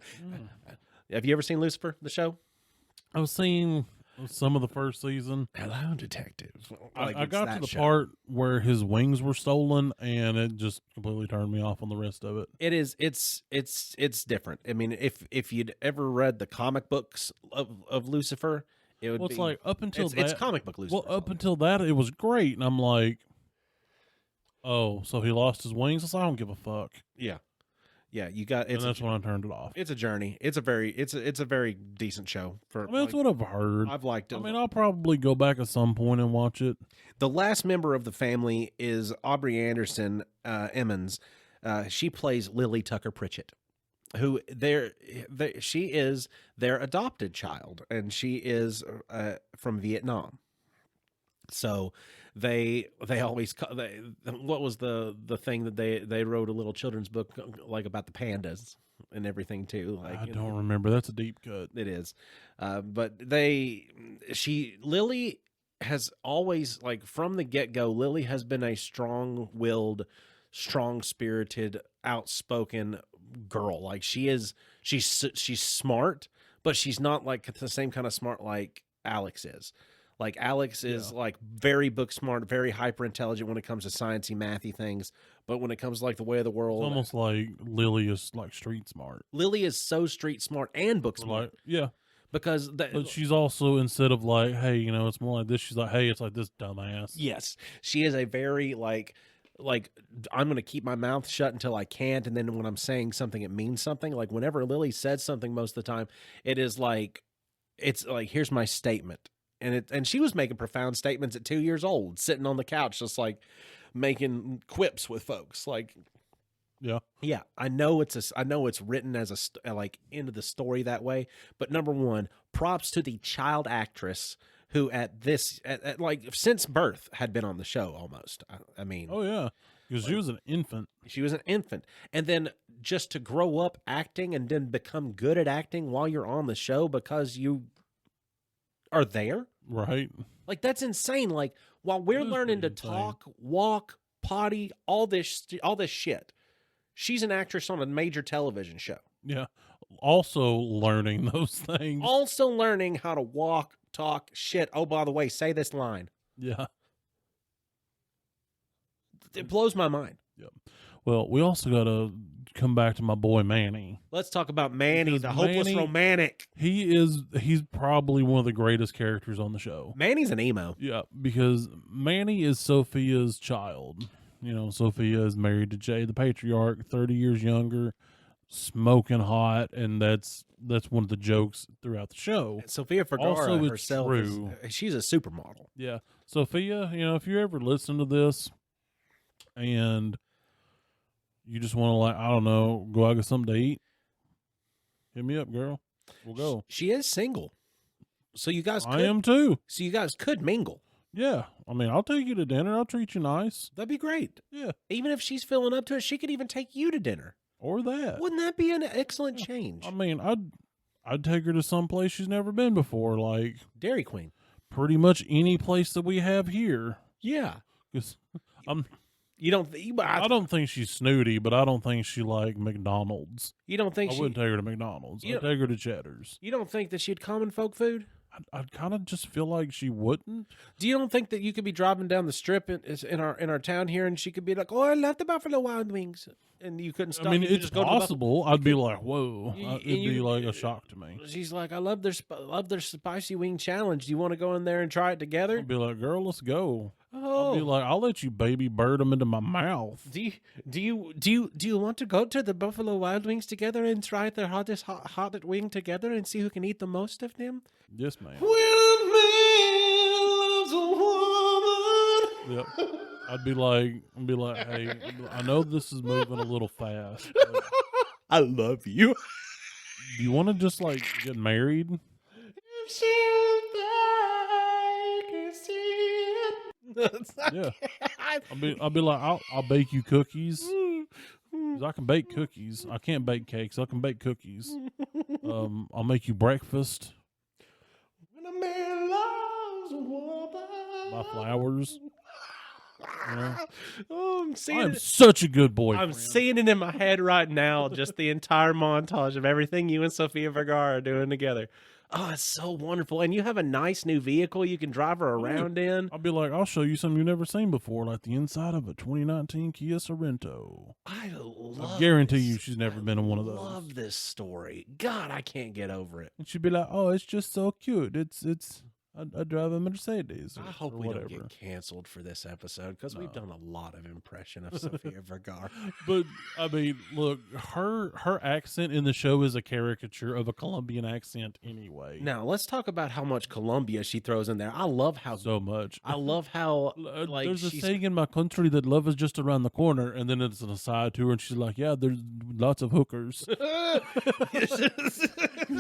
Have you ever seen Lucifer, the show? I was seeing some of the first season. Hello Detective. Like, I it's got to that the show. part where his wings were stolen, and it just completely turned me off on the rest of it. It is. It's different. I mean, if you'd ever read the comic books of Lucifer, it would Well, it's be like up until it's comic book Lucifer. Well, up until that, it was great, and I'm like, oh, so he lost his wings? I don't give a fuck. Yeah. You got And that's when I turned it off. It's a journey. It's a very decent show. I mean, that's what I've heard. I've liked it. I mean, I'll probably go back at some point and watch it. The last member of the family is Aubrey Anderson Emmons. She plays Lily Tucker Pritchett, who she is their adopted child, and she is from Vietnam. So they always what was the thing that they wrote a little children's book like about the pandas and everything too. Like I don't remember. That's a deep cut. it is, but Lily has always, like, from the get-go, Lily has been a strong-willed, strong-spirited, outspoken girl. Like, she's smart, but she's not like the same kind of smart like Alex is. Like, Alex is like very book smart, very hyper intelligent when it comes to sciencey, mathy things. But when it comes to like the way of the world, It's almost like Lily is like street smart. Lily is so street smart and book smart. Like, yeah. Because But she's also, instead of like, hey, you know, it's more like this, she's like, hey, it's like this dumbass. yes, she is a very like I'm going to keep my mouth shut until I can't, and then when I'm saying something, it means something. Like whenever Lily says something, most of the time, it's like here's my statement, and she was making profound statements at 2 years old, sitting on the couch, just like making quips with folks, like. Yeah, I know it's written as like into the story that way, but number one, props to the child actress who at like since birth had been on the show almost. I mean, Oh, yeah. Because she was an infant. she was an infant, and then just to grow up acting and then become good at acting while you're on the show because you are there. Right. Like, that's insane. Like, while we're It is learning to pretty insane. talk, walk, potty, all this shit, she's an actress on a major television show. Yeah. Also learning those things. Also learning how to walk, talk, shit. Oh, by the way, say this line. Yeah. It blows my mind. Well, we also got to come back to my boy Manny. Let's talk about Manny, Because the hopeless Manny- romantic. He's probably one of the greatest characters on the show. Manny's an emo. Yeah, because Manny is Sophia's child. You know, Sophia is married to Jay, the patriarch, 30 years younger, smoking hot, and that's one of the jokes throughout the show. Sofia Vergara Also, it's herself true. she's a supermodel. Yeah. Sophia, you know, if you ever listen to this and you just want to, like, I don't know, go out and get something to eat, hit me up, girl. We'll go. She is single. So you guys I am too. So you guys could mingle. Yeah. I mean, I'll take you to dinner. I'll treat you nice. That'd be great. Yeah. Even if she's filling up to it, she could even take you to dinner. Or that. Wouldn't that be an excellent change? I mean, I'd take her to some place she's never been before, like Dairy Queen. pretty much any place that we have here. Yeah. 'Cause You don't I don't think she's snooty, but I don't think she like McDonald's. you don't think I she wouldn't take her to McDonald's. You I'd take her to Cheddar's. you don't think that she'd common folk food? I'd kind of just feel like she wouldn't. Do you don't think that you could be driving down the strip in our town here and she could be like, "Oh, I love the Buffalo Wild Wings," and you couldn't stop? I mean, you could it's just go to the Buffalo- possible. I'd be like, whoa. You- It'd and be you- like a shock to me. She's like, "I love their spicy wing challenge. Do you want to go in there and try it together?" I'd be like, girl, let's go. I'll be Oh, like, I'll let you baby bird them into my mouth. do you want to go to the Buffalo Wild Wings together and try their hottest wing together and see who can eat the most of them? Yes, ma'am. When a man loves a woman. Yep. I'd be like, hey, I know this is moving a little fast. But I love you. do you want to just like get married? Yeah. I'll be like, I'll bake you cookies. 'Cause I can bake cookies. I can't bake cakes. I can bake cookies. I'll make you breakfast. When a man loves a woman. Buy flowers. You know? Oh, I'm I seeing am it. such a good boyfriend. I'm seeing it in my head right now. Just the entire montage of everything you and Sofia Vergara are doing together. Oh, it's so wonderful. And you have a nice new vehicle you can drive her around in. I'll be like, I'll show you something you've never seen before, like the inside of a 2019 Kia Sorento. I love I guarantee this. you she's never been in one of those. Love this story. God, I can't get over it. And she'd be like, oh, it's just so cute. I drive a Mercedes I or hope we whatever. don't get canceled for this episode because we've done a lot of impression of Sofia Vergara. But I mean, look, her accent in the show is a caricature of a Colombian accent anyway. Now let's talk about how much Colombia she throws in there. I love how So much. I love how like There's a she's saying in my country that love is just around the corner, and then it's an aside to her, and she's like, "Yeah, there's lots of hookers."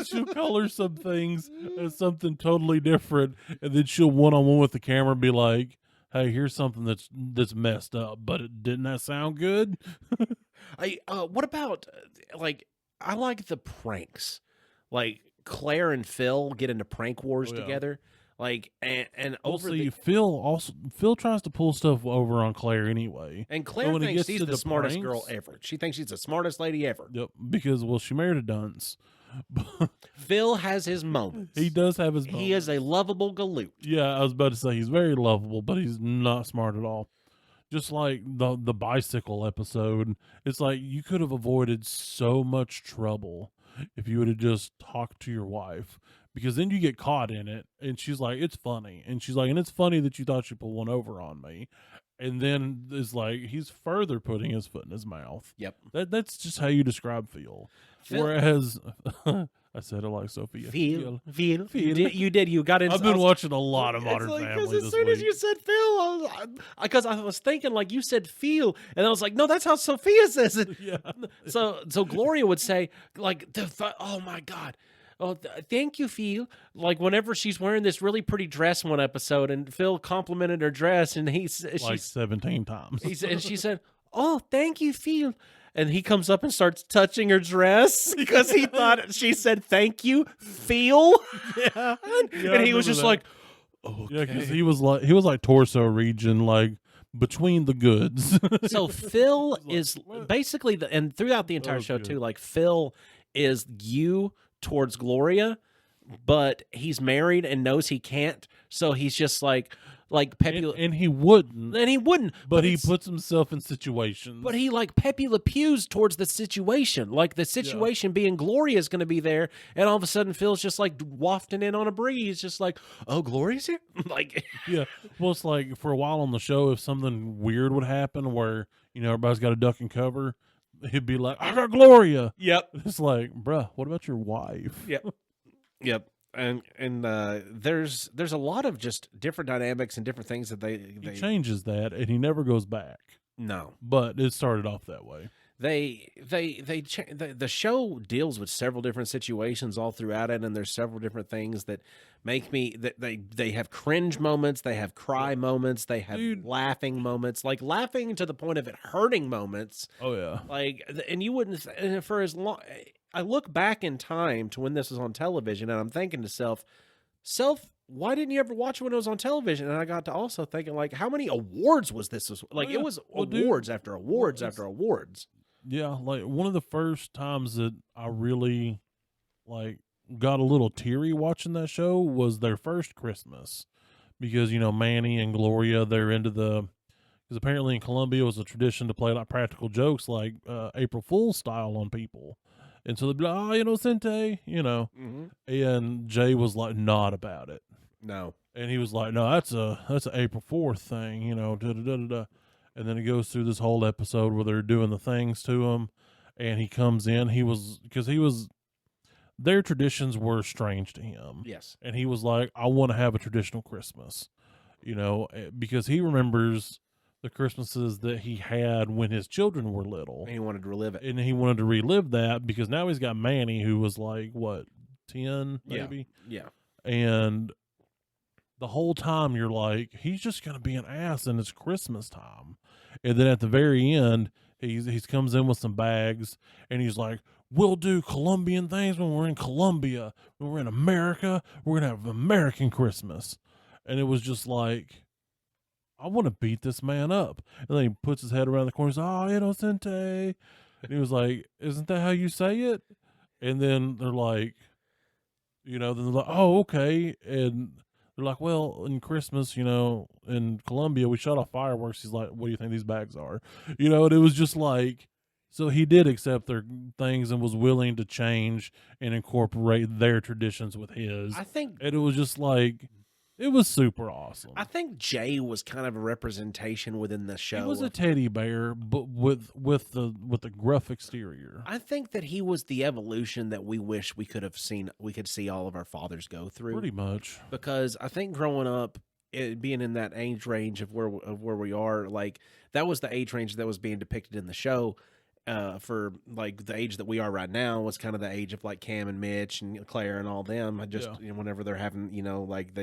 She'll call her some things as something totally different, and then she'll one-on-one with the camera be like, "Hey, here's something that's messed up, but didn't that sound good?" What about like I like the pranks, like Claire and Phil get into prank wars Oh, yeah. together, like and Well, over see, the Phil tries to pull stuff over on Claire anyway. and But Claire when it thinks gets she's to the the smartest girl pranks- ever. She thinks she's the smartest lady ever. Yep, because she married a dunce. Phil has his moments. He does have his. He is a lovable galoot. Yeah, I was about to say he's very lovable, but he's not smart at all. Just like the bicycle episode, it's like you could have avoided so much trouble if you would have just talked to your wife, because then you get caught in it, and she's like, "It's funny," and she's like, "And it's funny that you thought you pulled one over on me," and then it's like he's further putting his foot in his mouth. Yep. That's just how you describe Phil. Phil- Whereas I said it like Sophia. Phil. Phil. You did. You got into. I've been watching a lot of It's Modern like, 'cause Family as this soon week. as you said Phil, because I was thinking like you said feel, and I was like, no, that's how Sophia says it. Yeah. So Gloria would say like, oh my God. Oh, thank you, Phil. Like whenever she's wearing this really pretty dress one episode, and Phil complimented her dress, and Like she's 17 times. and she said, "Oh, thank you, Phil." And he comes up and starts touching her dress because he thought she said thank you, Phil. Yeah. And he was just like, okay. Yeah, because he was like torso region, like between the goods. So Phil is basically and throughout the entire Oh, show good. too, like Phil is you towards Gloria, but he's married and knows he can't, so he's just like Pepe, and he wouldn't, and he wouldn't, but he it's- puts himself in situations. But he like Pepe Le Pew's towards the situation, like the situation being Gloria's going to be there, and all of a sudden Phil's just like wafting in on a breeze, just like, oh, Gloria's here, like, Yeah. Well, it's like for a while on the show, if something weird would happen where, everybody's got to duck and cover, he'd be like, I got Gloria. yep, It's like, bruh, what about your wife? yep. And there's a lot of just different dynamics and different things that He they changes that, and he never goes back. no. But it started off that way. The show deals with several different situations all throughout it, and there's several different things that make me that they have cringe moments, they have cry moments, they have Dude. laughing moments, like laughing to the point of it hurting moments, Oh, yeah. like, and you wouldn't and for as long. I look back in time to when this was on television, and I'm thinking to self, why didn't you ever watch it when it was on television? And I got to also thinking, like, how many awards was this? Like, yeah. it was Well, dude, awards after awards after awards. Yeah, like one of the first times that I really like got a little teary watching that show was their first Christmas, because Manny and Gloria, they're into because apparently in Colombia it was a tradition to play like practical jokes like April Fool's style on people, and so they'd be like, oh, Inocente, Mm-hmm. and Jay was like not about it. No. And he was like, "No, that's an April 4th thing, you know." Da, da, da, da, da. And then it goes through this whole episode where they're doing the things to him, and he comes in. Their traditions were strange to him. Yes. And he was like, "I want to have a traditional Christmas," because he remembers the Christmases that he had when his children were little, And he wanted to relive it. and he wanted to relive that because now he's got Manny, who was like what 10 maybe, Yeah. and the whole time you're like, he's just gonna be an ass, and it's Christmas time. And then at the very end, he's comes in with some bags, and he's like, "We'll do Colombian things when we're in Colombia. When we're in America, we're gonna have American Christmas." And it was just like, I want to beat this man up. And then he puts his head around the corner. He's like, "Oh, Inocente." And he was like, "Isn't that how you say it?" And then they're like, then they're like, "Oh, okay." And they're like, "Well, in Christmas, in Colombia, we shut off fireworks." He's like, "What do you think these bags are?" And it was just like, so he did accept their things and was willing to change and incorporate their traditions with his. I think And it was just like, it was super awesome. I think Jay was kind of a representation within the show. He was a teddy bear, but with the gruff exterior. I think that he was the evolution that we wish we could have seen. We could see all of our fathers go through. Pretty much. Because I think growing up, being in that age range of where we are, like that was the age range that was being depicted in the show. For like the age that we are right now was kind of the age of like Cam and Mitch and Claire and all them. Whenever they're having, like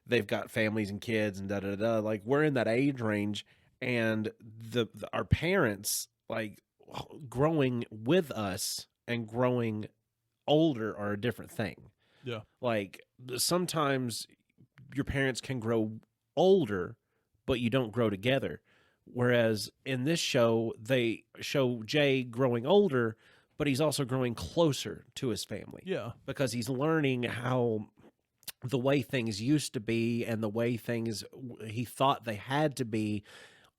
they've got families and kids and da da da. Like we're in that age range, and our parents like growing with us and growing older are a different thing. Yeah. Like sometimes your parents can grow older, but you don't grow together. Whereas in this show, they show Jay growing older, but he's also growing closer to his family. Yeah. Because he's learning how the way things used to be and the way things he thought they had to be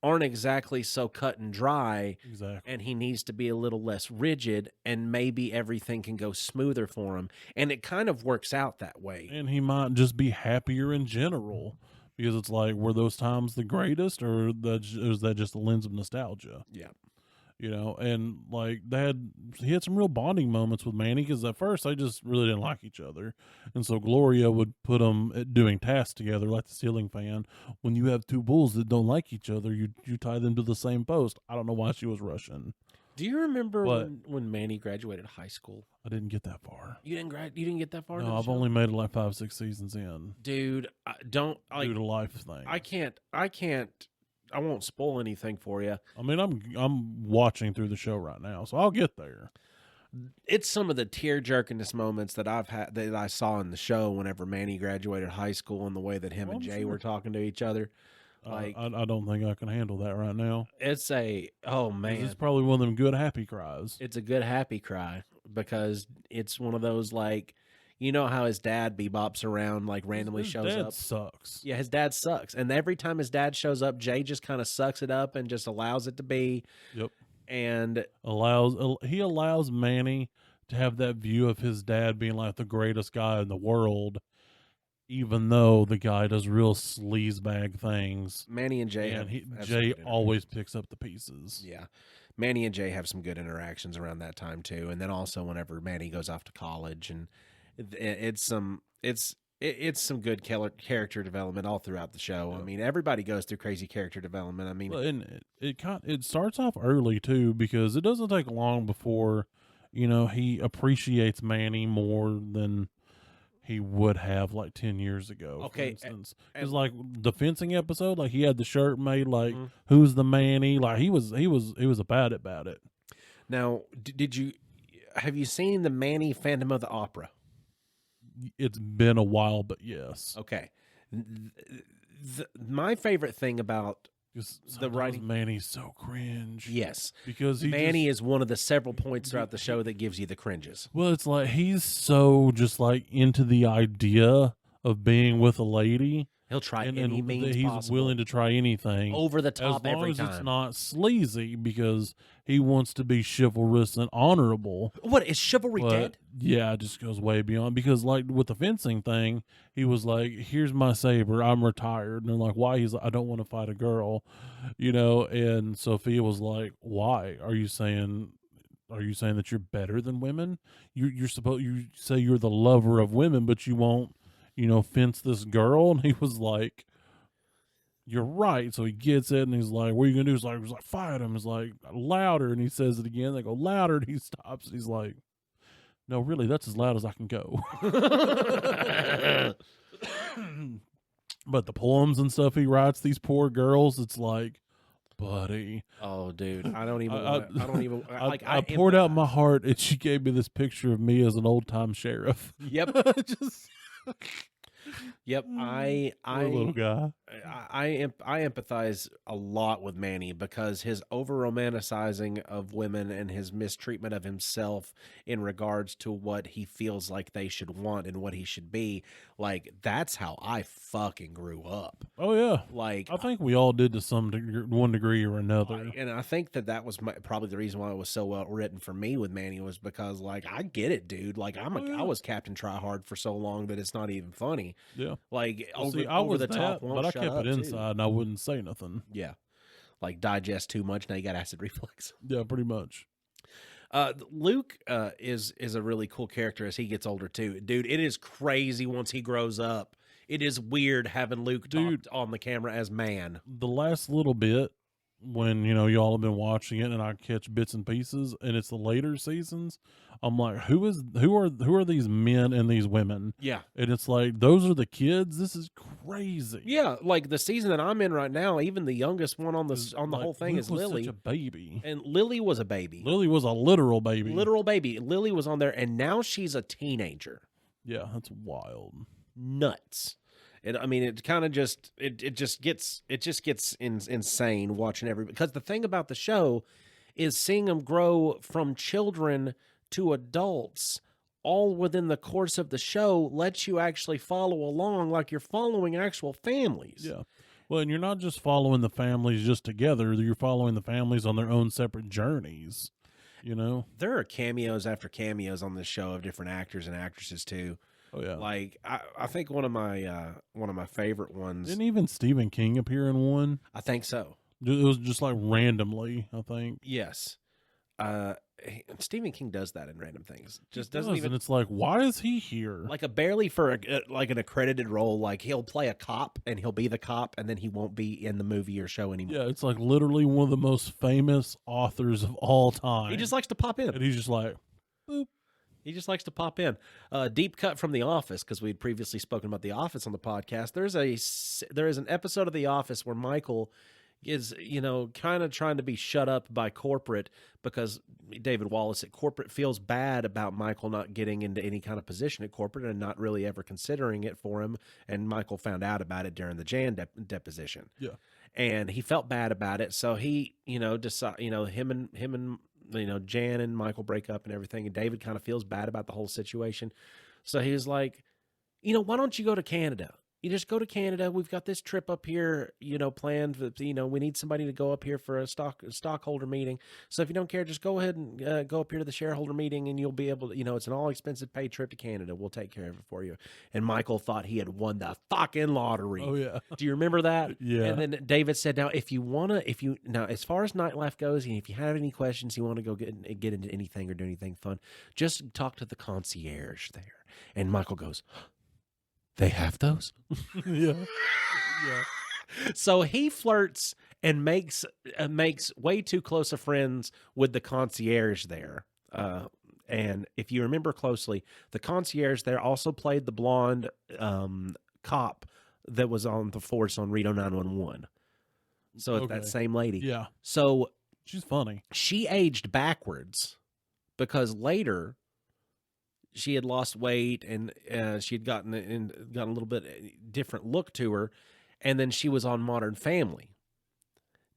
aren't exactly so cut and dry. Exactly. And he needs to be a little less rigid, and maybe everything can go smoother for him. And it kind of works out that way. And he might just be happier in general, because it's like, were those times the greatest, or is that just a lens of nostalgia? Yeah. And like he had some real bonding moments with Manny, because at first they just really didn't like each other. And so Gloria would put them doing tasks together, like the ceiling fan. When you have two bulls that don't like each other, you tie them to the same post. I don't know why she was Russian. Do you remember when Manny graduated high school? I didn't get that far. You didn't get that far? No, I've only made it like 5-6 seasons in. Dude, Due to life thing. I won't spoil anything for you. I mean, I'm watching through the show right now, so I'll get there. It's some of the tear jerkiness moments that I saw in the show whenever Manny graduated high school, and the way that him and Jay were talking to each other. Like, I don't think I can handle that right now. Oh man, It's probably one of them good happy cries. it's a good happy cry, because it's one of those, like, you know how his dad bebops around, like randomly His shows dad up. sucks. Yeah, his dad sucks. And every time his dad shows up, Jay just kind of sucks it up and just allows it to be. Yep. And He allows Manny to have that view of his dad being like the greatest guy in the world, even though the guy does real sleazebag things. Manny and Jay And have Jay some good always picks up the pieces. Yeah. Manny and Jay have some good interactions around that time too. And then also whenever Manny goes off to college, and it's some good character development all throughout the show. Yeah. I mean, everybody goes through crazy character development. I mean, Well, and it starts off early too, because it doesn't take long before, he appreciates Manny more than he would have like 10 years ago. Okay, For instance, it's like the fencing episode. Like he had the shirt made, like who's the Manny? Like he was about it. now, have you seen the Manny Phantom of the Opera? It's been a while, but yes. Okay. My favorite thing about the writing, Manny's so cringe. yes, Because Manny is one of the several points throughout the show that gives you the cringes. Well, it's like he's so just like into the idea of being with a lady He'll try and any that means he's possible. willing to try anything Over the as top long every as time. it's not sleazy, because he wants to be chivalrous and honorable. What, is chivalry But dead? yeah, it just goes way beyond, because like with the fencing thing, he was like, "Here's my saber. I'm retired." And they're like, "Why?" He's like, "I don't want to fight a girl," And Sophia was like, "Why? Are you saying that you're better than women? You say you're the lover of women, but you won't, fence this girl?" And he was like, "You're right." So he gets it, and he's like, "What are you gonna do?" He's like, "Fight him." He's like, "Louder," and he says it again. They go louder, and he stops. And he's like, "No, really, that's as loud as I can go." But the poems and stuff he writes, these poor girls, it's like, buddy, Oh, dude, I don't even I, want to. I don't even like. I poured out my empathize. heart, and she gave me this picture of me as an old time sheriff. Yep, Just yep. poor little guy. I empathize a lot with Manny because his over romanticizing of women and his mistreatment of himself in regards to what he feels like they should want and what he should be. Like, that's how I fucking grew up. Oh yeah, Like, I think we all did to some one degree or another. and I think that was probably the reason why it was so well written for me with Manny, was because, like, I get it, dude. Like, I was Captain Tryhard for so long that it's not even funny. Yeah. Like, Well, over, see, I over was the top, that, won't but I shut kept up, it too. inside, and I wouldn't say nothing. Yeah, like digest too much, now you got acid reflux. Yeah, pretty much. Luke is a really cool character as he gets older too, dude. It is crazy once he grows up. It is weird having Luke Dude. talk on the camera as man. The last little bit, when y'all have been watching it, and I catch bits and pieces, and it's the later seasons, I'm like, who are these men and these women? Yeah, And it's like, those are the kids. This is crazy. yeah. Like the season that I'm in right now, even the youngest one on the Like, whole thing Luke is was Lily, such a baby. and Lily was a baby, Lily was a literal baby. literal baby. Lily was on there, and now she's a teenager. Yeah, that's wild. Nuts. I mean, it kind of just it just gets insane watching because the thing about the show is seeing them grow from children to adults all within the course of the show lets you actually follow along like you're following actual families. Yeah. Well, and you're not just following the families just together. You're following the families on their own separate journeys. There are cameos after cameos on this show of different actors and actresses too. Oh yeah. Like I think one of my favorite ones. Didn't even Stephen King appear in one? I think so. It was just like randomly, I think. Yes. Stephen King does that in random things. Just It doesn't does, even and it's like, why is he here? like a barely for like an accredited role. Like he'll play a cop and he'll be the cop, and then he won't be in the movie or show anymore. Yeah, it's like literally one of the most famous authors of all time. He just likes to pop in. and he's just like, He just likes to pop in. Deep cut from The Office, because we'd previously spoken about The Office on the podcast. There is an episode of The Office where Michael is, kind of trying to be shut up by corporate because David Wallace at corporate feels bad about Michael not getting into any kind of position at corporate and not really ever considering it for him. And Michael found out about it during the Jan deposition. yeah, And he felt bad about it. So he, decide, him and Jan and Michael break up and everything. And David kind of feels bad about the whole situation. So he was like, why don't you go to Canada? You just go to Canada. We've got this trip up here, planned. We need somebody to go up here for a stockholder meeting. So if you don't care, just go ahead and go up here to the shareholder meeting, and you'll be able to, it's an all expensive paid trip to Canada. We'll take care of it for you. And Michael thought he had won the fucking lottery. oh yeah, Do you remember that? Yeah. And then David said, now, as far as nightlife goes, and if you have any questions, you want to go get into anything or do anything fun, just talk to the concierge there. And Michael goes, they have those? yeah, yeah. So he flirts and makes way too close of friends with the concierge there. And if you remember closely, the concierge there also played the blonde cop that was on the force on Reno 911. So it's that Okay. same lady. Yeah, So she's funny. she aged backwards because later she had lost weight and she had gotten a little bit different look to her, and then she was on Modern Family.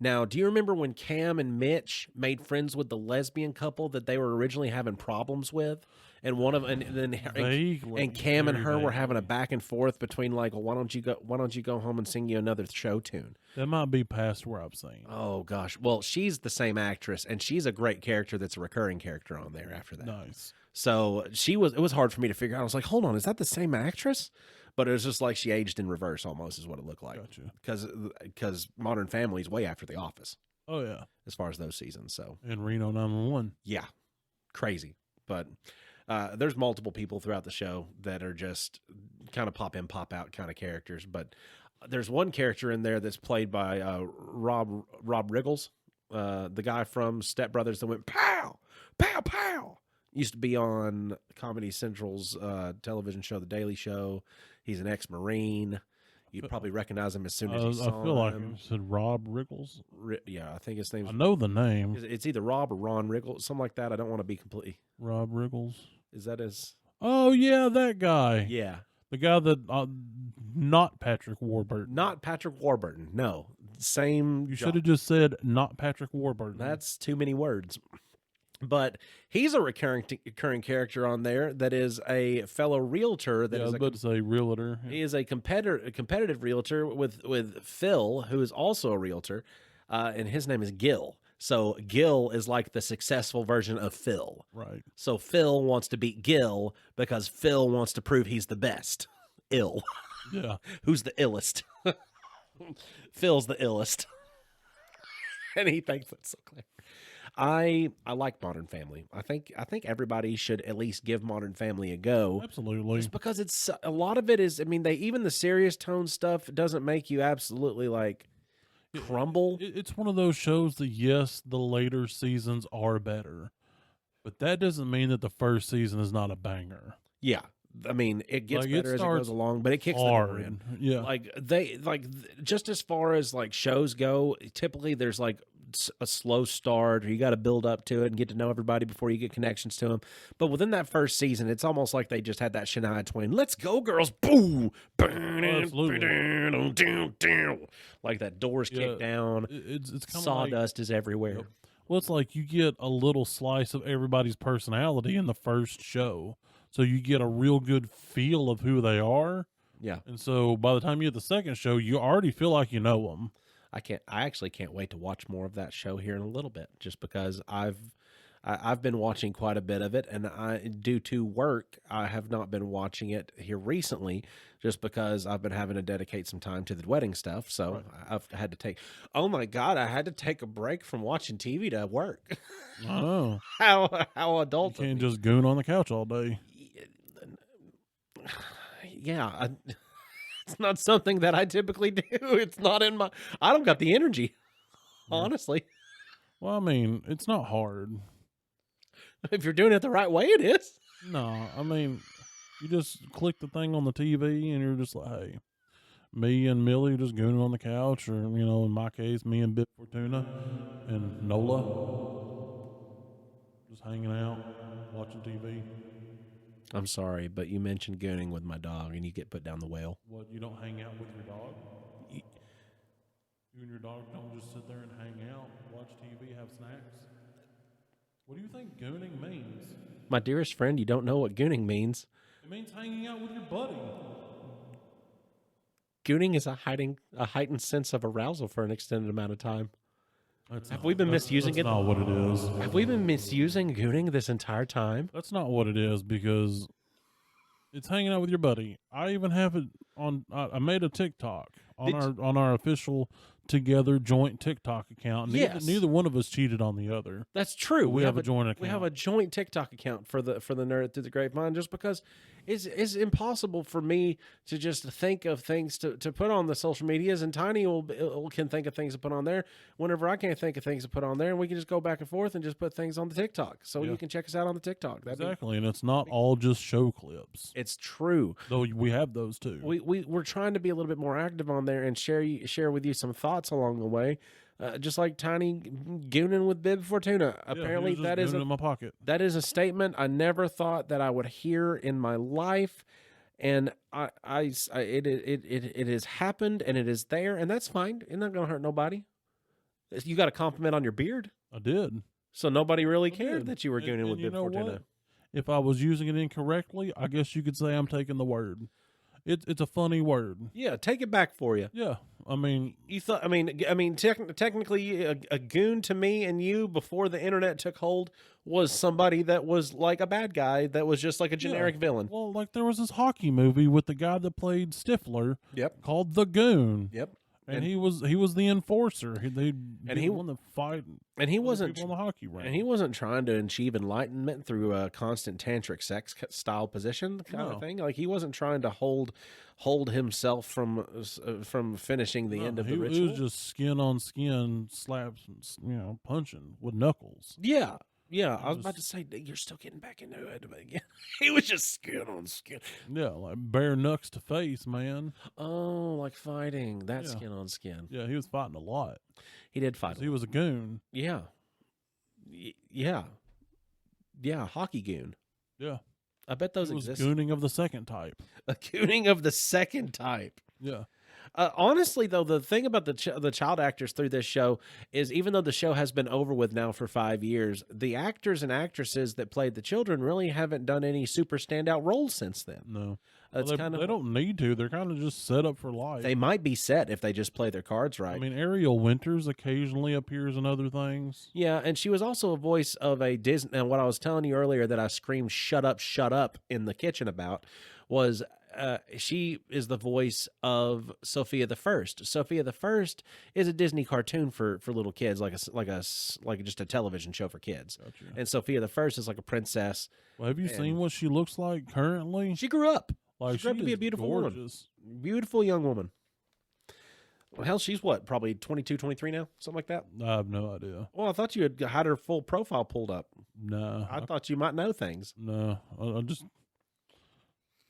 Now, do you remember when Cam and Mitch made friends with the lesbian couple that they were originally having problems with? And one of and then Vaguely, and Cam and very her were having a vaguely. back and forth between like, well, why don't you go home and sing you another show tune? That might be past where I've seen. Oh gosh. Well, she's the same actress and she's a great character that's a recurring character on there after that. Nice. So it was hard for me to figure out. I was like, hold on, is that the same actress? But it was just like she aged in reverse almost is what it looked like. Gotcha. Because Modern Family is way after The Office Oh yeah. as far as those seasons. So And Reno 911. yeah, crazy. But there's multiple people throughout the show that are just kind of pop in, pop out kind of characters. But there's one character in there that's played by Rob Riggles, the guy from Step Brothers that went pow, pow, pow. Used to be on Comedy Central's television show, The Daily Show. He's an ex-Marine. You'd probably recognize him as soon as you saw I feel like him. you said Rob Riggles. Yeah, I think his name's I know the name. it's either Rob or Ron Riggles, something like that. I don't want to be completely. Rob Riggles. Is that his? Oh yeah, that guy. Yeah, The guy that not Patrick Warburton. not Patrick Warburton. No, same. You job. should have just said not Patrick Warburton. That's too many words. But he's a recurring character on there that is a fellow realtor. That yeah, I is was about to say realtor. he is a competitive realtor with Phil, who is also a realtor, and his name is Gil. So Gil is like the successful version of Phil. Right. So Phil wants to beat Gil because Phil wants to prove he's the best. Ill. Yeah. Who's the illest? Phil's the illest. And he thinks that's so clear. I like Modern Family. I think everybody should at least give Modern Family a go. Absolutely. Just because it's a lot of it is, I mean, even the serious tone stuff doesn't make you absolutely like crumble. It's one of those shows that, yes, the later seasons are better, but that doesn't mean that the first season is not a banger. Yeah. I mean, it gets Like, it better as it goes starts along, but it kicks the door in. Hard. Yeah. Just as far as like shows go, typically there's like a slow start, or you got to build up to it and get to know everybody before you get connections to them. But within that first season, it's almost like they just had that Shania Twain, "Let's go, girls!" Boom, like that doors kick down, It's kind of sawdust is everywhere. Yep. Well, it's like you get a little slice of everybody's personality in the first show, so you get a real good feel of who they are. Yeah, And so by the time you get the second show, you already feel like you know them. I actually can't wait to watch more of that show here in a little bit, just because I've been watching quite a bit of it, and due to work, I have not been watching it here recently, just because I've been having to dedicate some time to the wedding stuff. So Right. I've had to take. Oh my God, I had to take a break from watching TV to work. I know. how You adult? can't just goon on the couch all day. Yeah, it's not something that I typically do. It's not in my. I don't got the energy, honestly. Well, I mean, it's not hard. If you're doing it the right way, it is. No, I mean, you just click the thing on the TV and you're just like, hey, me and Millie just gooning on the couch, or, you know, in my case, me and Bit Fortuna and Nola just hanging out, watching TV. I'm sorry, but you mentioned gooning with my dog, and you get put down the whale. What, you don't hang out with your dog? Y- You and your dog don't just sit there and hang out, watch TV, have snacks? What do you think gooning means? My dearest friend, you don't know what gooning means. It means hanging out with your buddy. Gooning is a heightened sense of arousal for an extended amount of time. Have we been misusing it? That's not what it is. Have we been misusing gooning this entire time? That's not what it is, because it's hanging out with your buddy. I even have it on. I made a TikTok on our official Together joint TikTok account. Yes. Neither one of us cheated on the other. That's true. We have a joint account. We have a joint TikTok account for the Nerd Through the Grapevine, just because it's impossible for me to just think of things to put on the social medias, and Tiny can think of things to put on there whenever I can't think of things to put on there, and we can just go back and forth and just put things on the TikTok. So Yeah. you can check us out on the TikTok. Exactly, and it's not all just show clips. It's true. Though we have those too. We're trying to be a little bit more active on there and share with you some thoughts along the way, just like Tiny gooning with Bib Fortuna. Yeah, he Apparently, was just that is doing it in my pocket. that is a statement I never thought that I would hear in my life, and it has happened, and it is there, and that's fine. It's not going to hurt nobody. You got a compliment on your beard, I did. so nobody really I cared did. that you were gooning with you Bib know 410. what? If I was using it incorrectly, I guess you could say I'm taking the word. It's a funny word. Yeah, take it back for you. Yeah, I mean, You thought? Technically, a goon to me and you before the internet took hold was somebody that was like a bad guy that was just like a generic villain. well, like there was this hockey movie with the guy that played Stifler Yep. called The Goon. Yep. And he was the enforcer. He won the fight. And he wasn't on the hockey rink. And he wasn't trying to achieve enlightenment through a constant tantric sex style position kind of thing. Like he wasn't trying to hold himself from finishing the end of the ritual. He was just skin on skin, slaps, punching with knuckles. Yeah. Yeah, I was about to say you're still getting back into it, but again, he was just skin on skin. Yeah, like bare knucks to face, man. Oh, like fighting that Yeah. skin on skin. Yeah, he was fighting a lot. He did fight. 'Cause he was a goon. Yeah, yeah, hockey goon. Yeah, I bet those he was exist. gooning of the second type. A gooning of the second type. Yeah, Honestly, though, the thing about the child actors through this show is even though the show has been over with now for 5 years, the actors and actresses that played the children really haven't done any super standout roles since then. no. It's Well, kind they don't need to. They're kind of just set up for life. they might be set if they just play their cards right. I mean, Ariel Winters occasionally appears in other things. Yeah, and she was also a voice of a Disney. And what I was telling you earlier that I screamed shut up" in the kitchen about was she is the voice of Sophia the First. Sophia the First is a Disney cartoon for little kids, like just a television show for kids. Gotcha. And Sophia the First is like a princess. Well, have you seen what she looks like currently? She grew up. Like She grew up to be is a beautiful woman. gorgeous. Beautiful young woman. Well, hell, she's what, probably 22, 23 now? Something like that? I have no idea. Well, I thought you had her full profile pulled up. No, I thought you might know things. no. I just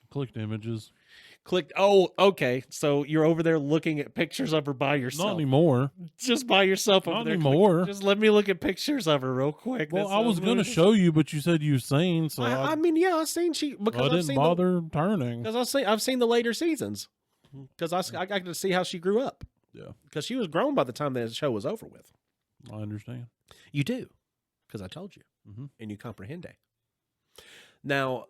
clicked images. Clicked. Oh, okay. So you're over there looking at pictures of her by yourself. Not anymore. Just by yourself over Not there. anymore. Just let me look at pictures of her real quick. Well, That's I was so going to weird. show you, but you said you've seen, so I mean, yeah, I've seen I didn't bother turning. Because I've seen the later seasons. Because I got to see how she grew up. Yeah, Because she was grown by the time the show was over with. I understand. You do, because I told you, and you comprehend. Now,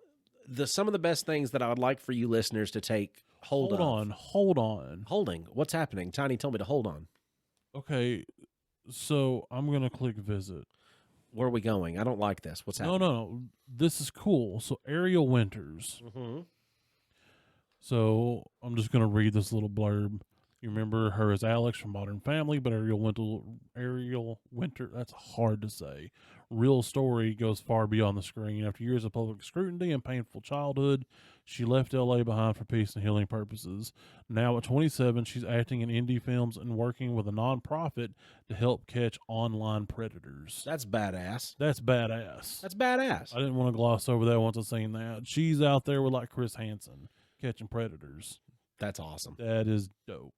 some of the best things that I would like for you listeners to take hold of. Hold on. Holding. What's happening? Tiny told me to hold on. Okay, so I'm going to click visit. Where are we going? I don't like this. What's happening? No. This is cool. So Ariel Winters. Mm-hmm. So I'm just going to read this little blurb. You remember her as Alex from Podern Family, but Ariel Winter, that's hard to say. Real story goes far beyond the screen. After years of public scrutiny and painful childhood, she left L.A. behind for peace and healing purposes. Now at 27, she's acting in indie films and working with a nonprofit to help catch online predators. That's badass. That's badass. That's badass. I didn't want to gloss over that once I seen that. She's out there with like Chris Hansen catching predators. That's awesome. That is dope.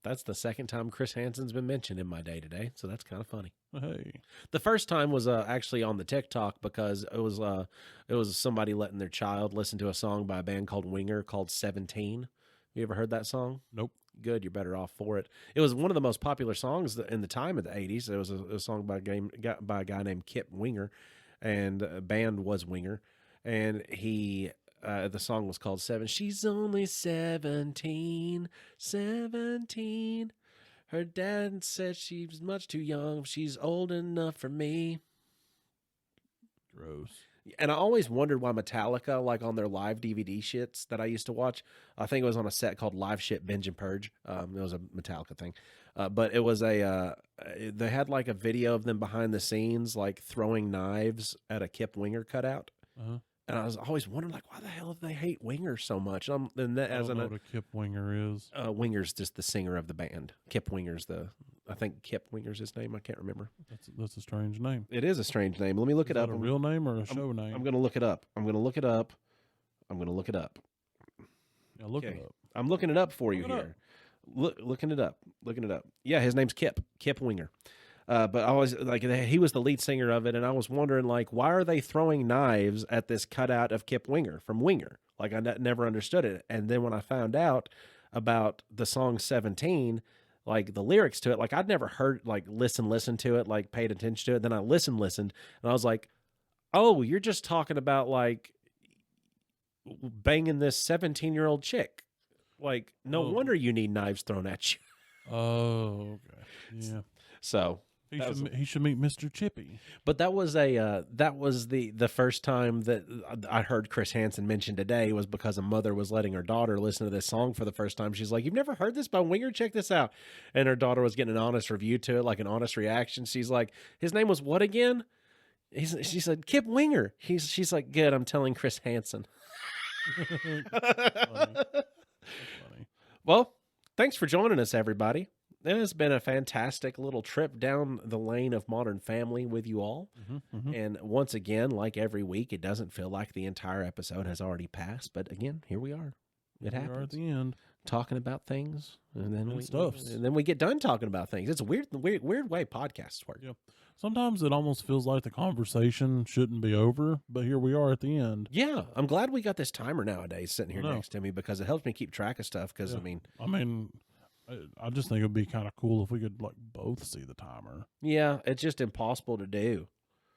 That's the second time Chris Hansen's been mentioned in my day today, so that's kind of funny. Hey. The first time was actually on the TikTok because it was somebody letting their child listen to a song by a band called Winger called 17. You ever heard that song? Nope. Good, you're better off for it. It was one of the most popular songs in the time of the 80s. It was a song by a guy named Kip Winger, and the band was Winger, and he. The song was called Seven. She's only 17. Her dad said she's much too young. She's old enough for me. Gross. And I always wondered why Metallica, like on their live DVD shits that I used to watch, I think it was on a set called Live Shit Binge and Purge. It was a Metallica thing. But it was they had like a video of them behind the scenes, like throwing knives at a Kip Winger cutout. Uh-huh. And I was always wondering, like, why the hell do they hate Winger so much? And that, I don't know what a Kip Winger is. Winger's just the singer of the band. Kip Winger's I think Kip Winger's his name. I can't remember. That's a strange name. It is a strange name. Let me look Is it up. that a real name or a show name? I'm going to look it up. I'm going to look it up. Yeah, look Okay. it up. I'm looking it up for you Look it here. Looking it up. Yeah, his name's Kip Winger. But I was like, he was the lead singer of it, and I was wondering, like, why are they throwing knives at this cutout of Kip Winger from Winger? Like, I never understood it. And then when I found out about the song 17, like the lyrics to it. Like I'd never heard like listen to it, like paid attention to it. Then I listened, and I was like, oh, you're just talking about like banging this 17-year-old chick. Like no wonder you need knives thrown at you. Oh, okay. Yeah. So He should meet Mr. Chippy. but that was the first time that I heard Chris Hansen mention today was because a mother was letting her daughter listen to this song for the first time. She's like, "You've never heard this by Winger? Check this out." And her daughter was getting an honest review to it, like an honest reaction. She's like, "His name was what again?" She said, "Kip Winger." She's like, "Good, I'm telling Chris Hansen." Funny. Well, thanks for joining us, everybody. It has been a fantastic little trip down the lane of Modern Family with you all. And once again, like every week, it doesn't feel like the entire episode has already passed. But again, here we are. It We are happens. at the end. Talking about things, and then And we get done talking about things. It's a weird way podcasts work. Yeah. Sometimes it almost feels like the conversation shouldn't be over, but here we are at the end. Yeah, I'm glad we got this timer nowadays sitting here I know. next to me because it helps me keep track of stuff. Because Yeah. I mean, I just think it would be kind of cool if we could like both see the timer. yeah, it's just impossible to do.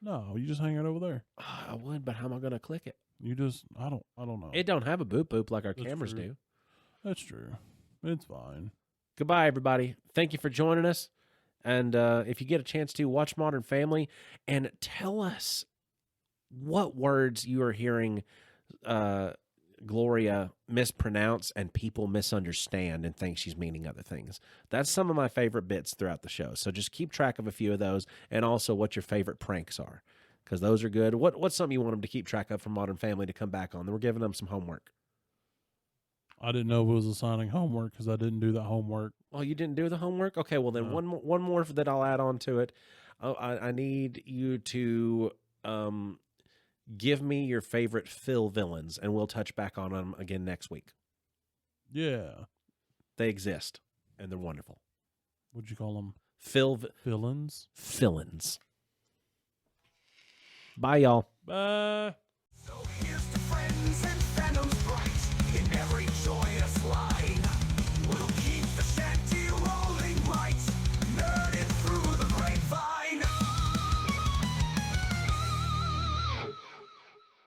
No, you just hang it over there. I would, but how am I going to click it? You just I don't know. It don't have a boop boop like our That's cameras true. do. That's true. It's fine. Goodbye, everybody. Thank you for joining us. And if you get a chance to, watch Modern Family and tell us what words you are hearing Gloria mispronounce and people misunderstand and think she's meaning other things. That's some of my favorite bits throughout the show. So just keep track of a few of those, and also what your favorite pranks are, because those are good. What's something you want them to keep track of from Modern Family to come back on? We're giving them some homework. I didn't know it was assigning homework because I didn't do that homework. Oh, you didn't do the homework? Okay, well then No. one more that I'll add on to it. I need you to give me your favorite Phil villains, and we'll touch back on them again next week. Yeah. They exist, and they're wonderful. What'd you call them? Villains. Villains? Bye, y'all. Bye. So here's to friends and